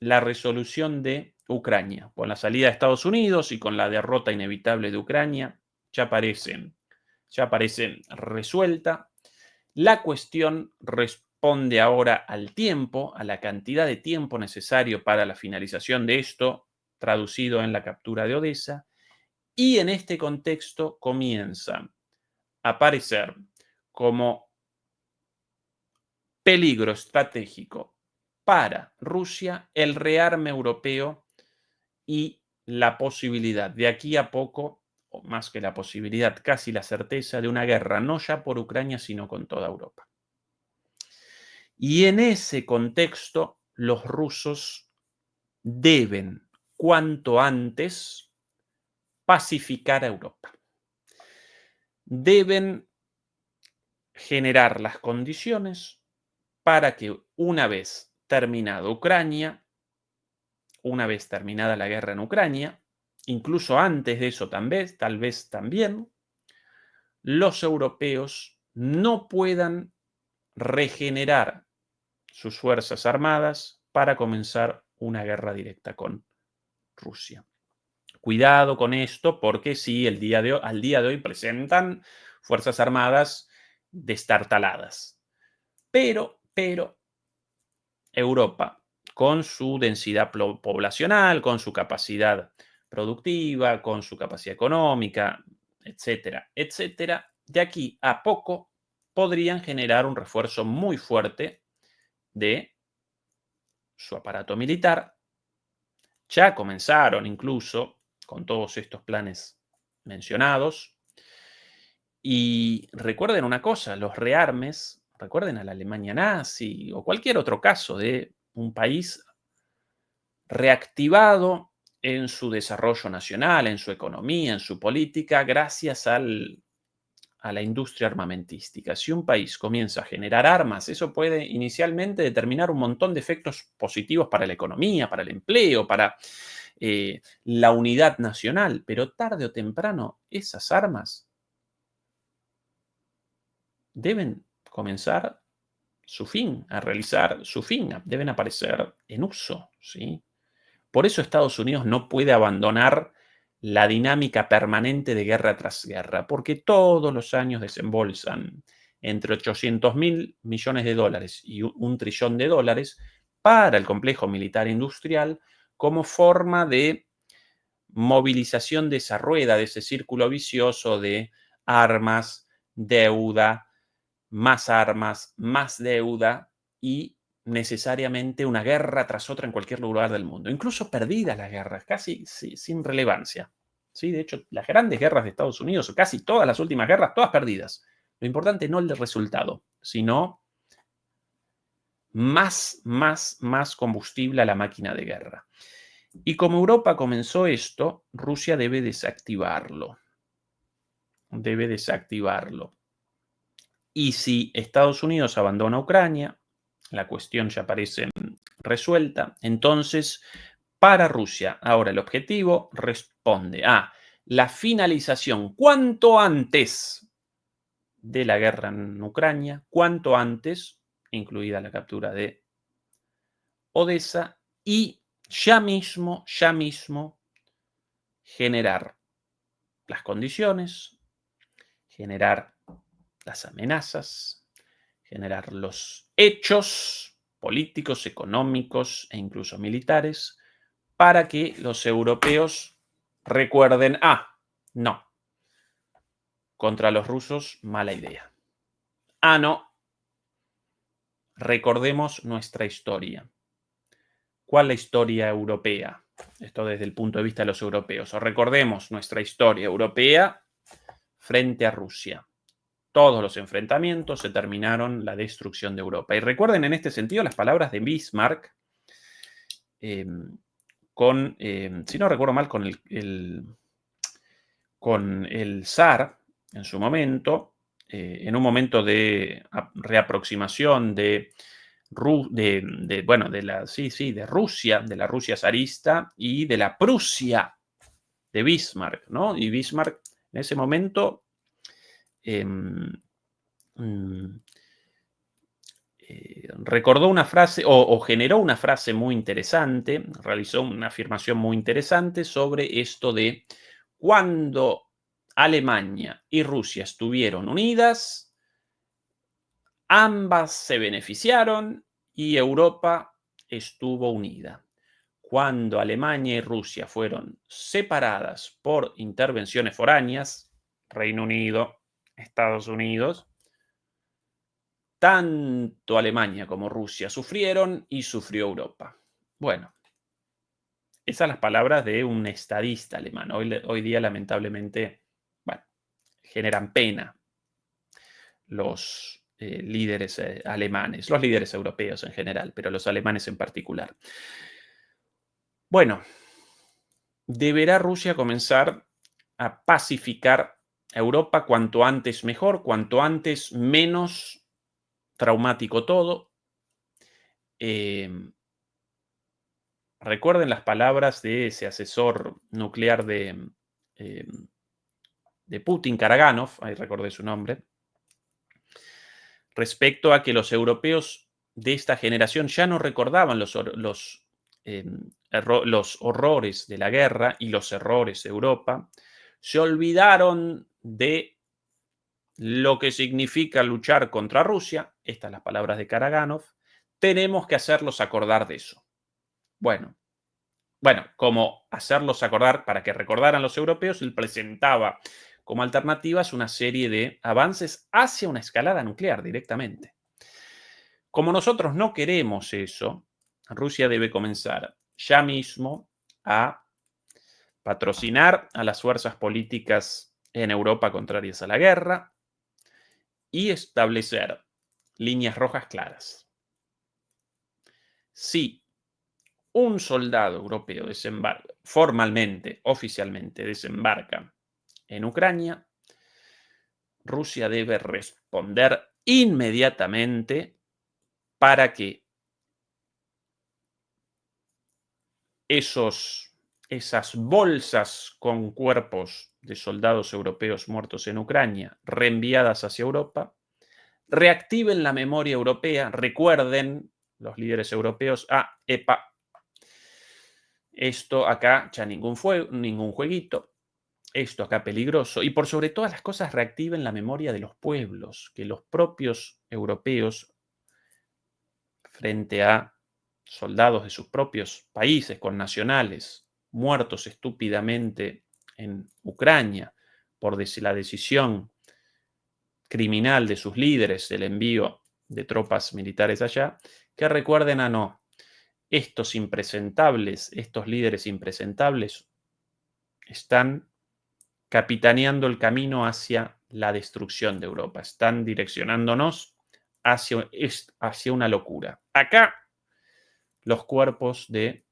la resolución de Ucrania, con la salida de Estados Unidos y con la derrota inevitable de Ucrania, ya parece resuelta. La cuestión responde ahora al tiempo, a la cantidad de tiempo necesario para la finalización de esto, traducido en la captura de Odessa, Y en este contexto comienza a aparecer como peligro estratégico para Rusia el rearme europeo y la posibilidad de aquí a poco, o más que la posibilidad, casi la certeza de una guerra, no ya por Ucrania, sino con toda Europa. Y en ese contexto, los rusos deben, cuanto antes, pacificar a Europa. Deben generar las condiciones para que una vez terminada Ucrania, una vez terminada la guerra en Ucrania, incluso antes de eso tal vez también, los europeos no puedan regenerar sus fuerzas armadas para comenzar una guerra directa con Rusia. Cuidado con esto porque sí, al día de hoy presentan fuerzas armadas destartaladas. Pero Europa, con su densidad poblacional, con su capacidad productiva, con su capacidad económica, etcétera, etcétera, de aquí a poco podrían generar un refuerzo muy fuerte de su aparato militar. Ya comenzaron incluso con todos estos planes mencionados. Y recuerden una cosa, los rearmes, recuerden a la Alemania nazi o cualquier otro caso de un país reactivado en su desarrollo nacional, en su economía, en su política, gracias a la industria armamentística. Si un país comienza a generar armas, eso puede inicialmente determinar un montón de efectos positivos para la economía, para el empleo, para la unidad nacional, pero tarde o temprano esas armas deben comenzar su fin, a realizar su fin, deben aparecer en uso, ¿sí? Por eso Estados Unidos no puede abandonar la dinámica permanente de guerra tras guerra, porque todos los años desembolsan entre 800.000 millones de dólares y $1 trillón para el complejo militar industrial como forma de movilización de esa rueda, de ese círculo vicioso de armas, deuda, más deuda y necesariamente una guerra tras otra en cualquier lugar del mundo. Incluso perdidas las guerras, casi sin relevancia. ¿Sí? De hecho, las grandes guerras de Estados Unidos, o casi todas las últimas guerras, todas perdidas. Lo importante no el resultado, sino más combustible a la máquina de guerra. Y como Europa comenzó esto, Rusia debe desactivarlo. Debe desactivarlo. Y si Estados Unidos abandona Ucrania, la cuestión ya parece resuelta. Entonces, para Rusia, ahora el objetivo responde a la finalización cuanto antes de la guerra en Ucrania, cuanto antes, incluida la captura de Odessa, y ya mismo generar las condiciones, generar las amenazas, generar los hechos políticos, económicos e incluso militares para que los europeos recuerden, no, contra los rusos, mala idea. No, recordemos nuestra historia. ¿Cuál es la historia europea? Esto desde el punto de vista de los europeos. O recordemos nuestra historia europea frente a Rusia. Todos los enfrentamientos se terminaron la destrucción de Europa. Y recuerden en este sentido las palabras de Bismarck, si no recuerdo mal, con el zar en su momento, en un momento de reaproximación de Rusia, de la Rusia zarista y de la Prusia de Bismarck, ¿no? Y Bismarck en ese momento recordó una frase o generó una frase muy interesante, realizó una afirmación muy interesante sobre esto de cuando Alemania y Rusia estuvieron unidas, ambas se beneficiaron y Europa estuvo unida. cuando Alemania y Rusia fueron separadas por intervenciones foráneas, Reino Unido, Estados Unidos, tanto Alemania como Rusia sufrieron y sufrió Europa. Bueno, esas son las palabras de un estadista alemán. Hoy día, lamentablemente, bueno, generan pena los líderes alemanes, los líderes europeos en general, pero los alemanes en particular. Bueno, deberá Rusia comenzar a pacificar a Europa cuanto antes mejor, cuanto antes menos traumático todo. Recuerden las palabras de ese asesor nuclear de Putin, Karaganov, ahí recordé su nombre, respecto a que los europeos de esta generación ya no recordaban los horrores de la guerra y los errores de Europa, se olvidaron de lo que significa luchar contra Rusia, estas las palabras de Karaganov, tenemos que hacerlos acordar de eso. Bueno, como hacerlos acordar, para que recordaran los europeos, él presentaba como alternativas una serie de avances hacia una escalada nuclear directamente. Como nosotros no queremos eso, Rusia debe comenzar ya mismo a patrocinar a las fuerzas políticas en Europa contrarias a la guerra y establecer líneas rojas claras. Si un soldado europeo formalmente, oficialmente desembarca en Ucrania, Rusia debe responder inmediatamente para que esas bolsas con cuerpos de soldados europeos muertos en Ucrania reenviadas hacia Europa reactiven la memoria europea, recuerden los líderes europeos, epa, esto acá ya ningún jueguito, esto acá peligroso, y por sobre todas las cosas reactiven la memoria de los pueblos, que los propios europeos, frente a soldados de sus propios países, con nacionales, muertos estúpidamente en Ucrania por la decisión criminal de sus líderes, el envío de tropas militares allá, que recuerden estos impresentables, estos líderes impresentables están capitaneando el camino hacia la destrucción de Europa, están direccionándonos hacia una locura. Acá los cuerpos de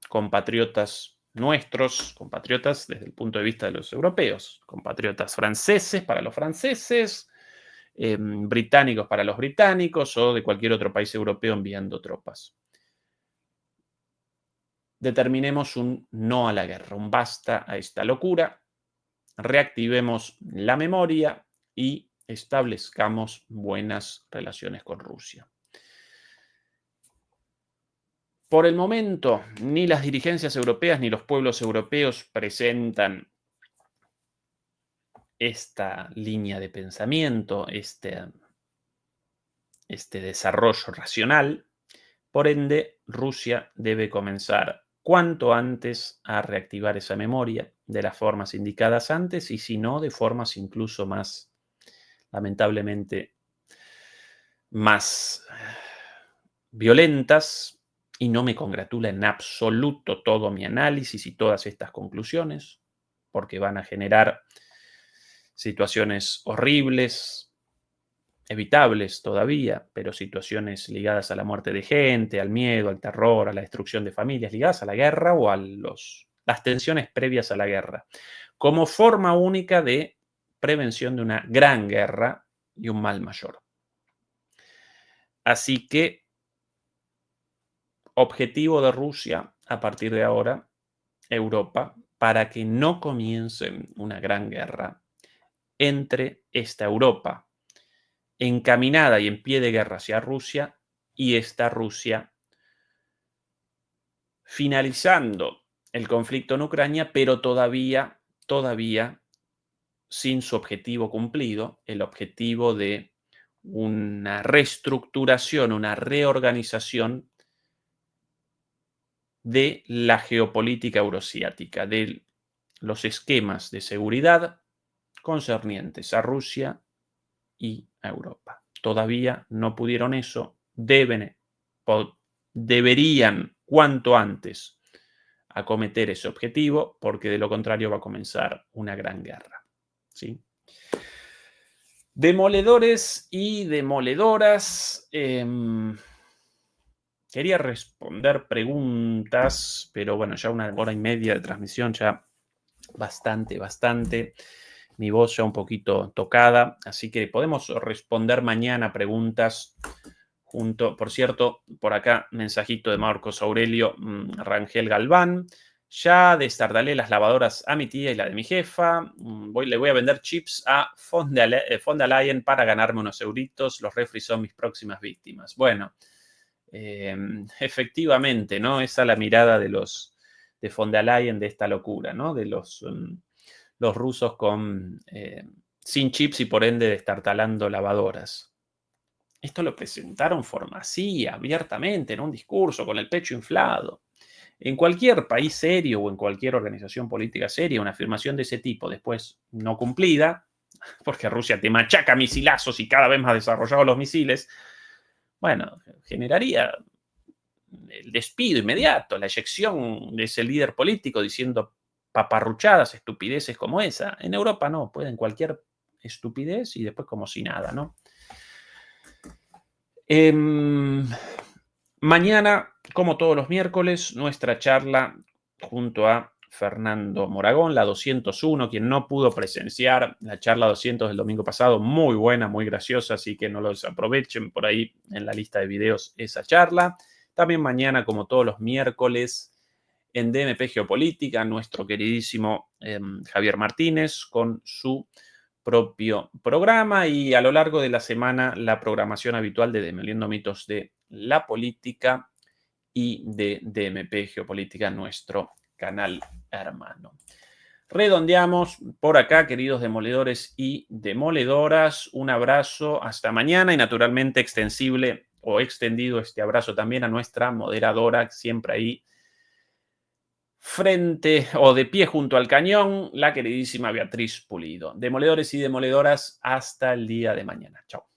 compatriotas nuestros, compatriotas desde el punto de vista de los europeos, compatriotas franceses para los franceses, británicos para los británicos o de cualquier otro país europeo enviando tropas. Determinemos un no a la guerra, un basta a esta locura, reactivemos la memoria y establezcamos buenas relaciones con Rusia. Por el momento, ni las dirigencias europeas ni los pueblos europeos presentan esta línea de pensamiento, este desarrollo racional. Por ende, Rusia debe comenzar cuanto antes a reactivar esa memoria de las formas indicadas antes y si no, de formas incluso más, lamentablemente, más violentas. Y no me congratula en absoluto todo mi análisis y todas estas conclusiones, porque van a generar situaciones horribles, evitables todavía, pero situaciones ligadas a la muerte de gente, al miedo, al terror, a la destrucción de familias, ligadas a la guerra o a las tensiones previas a la guerra, como forma única de prevención de una gran guerra y un mal mayor. Así que objetivo de Rusia a partir de ahora, Europa, para que no comiencen una gran guerra entre esta Europa encaminada y en pie de guerra hacia Rusia y esta Rusia finalizando el conflicto en Ucrania, pero todavía sin su objetivo cumplido, el objetivo de una reestructuración, una reorganización de la geopolítica euroasiática, de los esquemas de seguridad concernientes a Rusia y a Europa. Todavía no pudieron eso, deberían cuanto antes acometer ese objetivo, porque de lo contrario va a comenzar una gran guerra. ¿Sí? Demoledores y demoledoras. Quería responder preguntas, pero bueno, ya 1 hora y media de transmisión, ya bastante. Mi voz ya un poquito tocada, así que podemos responder mañana preguntas junto. Por cierto, por acá, mensajito de Marcos Aurelio Rangel Galván. Ya destardalé las lavadoras a mi tía y la de mi jefa. Le voy a vender chips a von der Leyen para ganarme unos euritos. Los refris son mis próximas víctimas. Bueno, efectivamente, ¿no? Esa es la mirada de von der Leyen de esta locura, ¿no? De los rusos sin chips y por ende destartalando lavadoras. Esto lo presentaron así, abiertamente, en un discurso, con el pecho inflado. En cualquier país serio o en cualquier organización política seria, una afirmación de ese tipo después no cumplida, porque Rusia te machaca misilazos y cada vez más desarrollados los misiles, bueno, generaría el despido inmediato, la eyección de ese líder político diciendo paparruchadas, estupideces como esa. En Europa no, pueden cualquier estupidez y después como si nada, ¿no? Mañana, como todos los miércoles, nuestra charla junto a Fernando Moragón, la 201, quien no pudo presenciar la charla 200 del domingo pasado, muy buena, muy graciosa, así que no lo desaprovechen, por ahí en la lista de videos esa charla. También mañana, como todos los miércoles, en DMP Geopolítica, nuestro queridísimo Javier Martínez con su propio programa, y a lo largo de la semana la programación habitual de Demoliendo Mitos de la Política y de DMP Geopolítica, nuestro canal hermano. Redondeamos por acá, queridos demoledores y demoledoras. Un abrazo, hasta mañana, y naturalmente extensible o extendido este abrazo también a nuestra moderadora, siempre ahí frente o de pie junto al cañón, la queridísima Beatriz Pulido. Demoledores y demoledoras, hasta el día de mañana. Chao.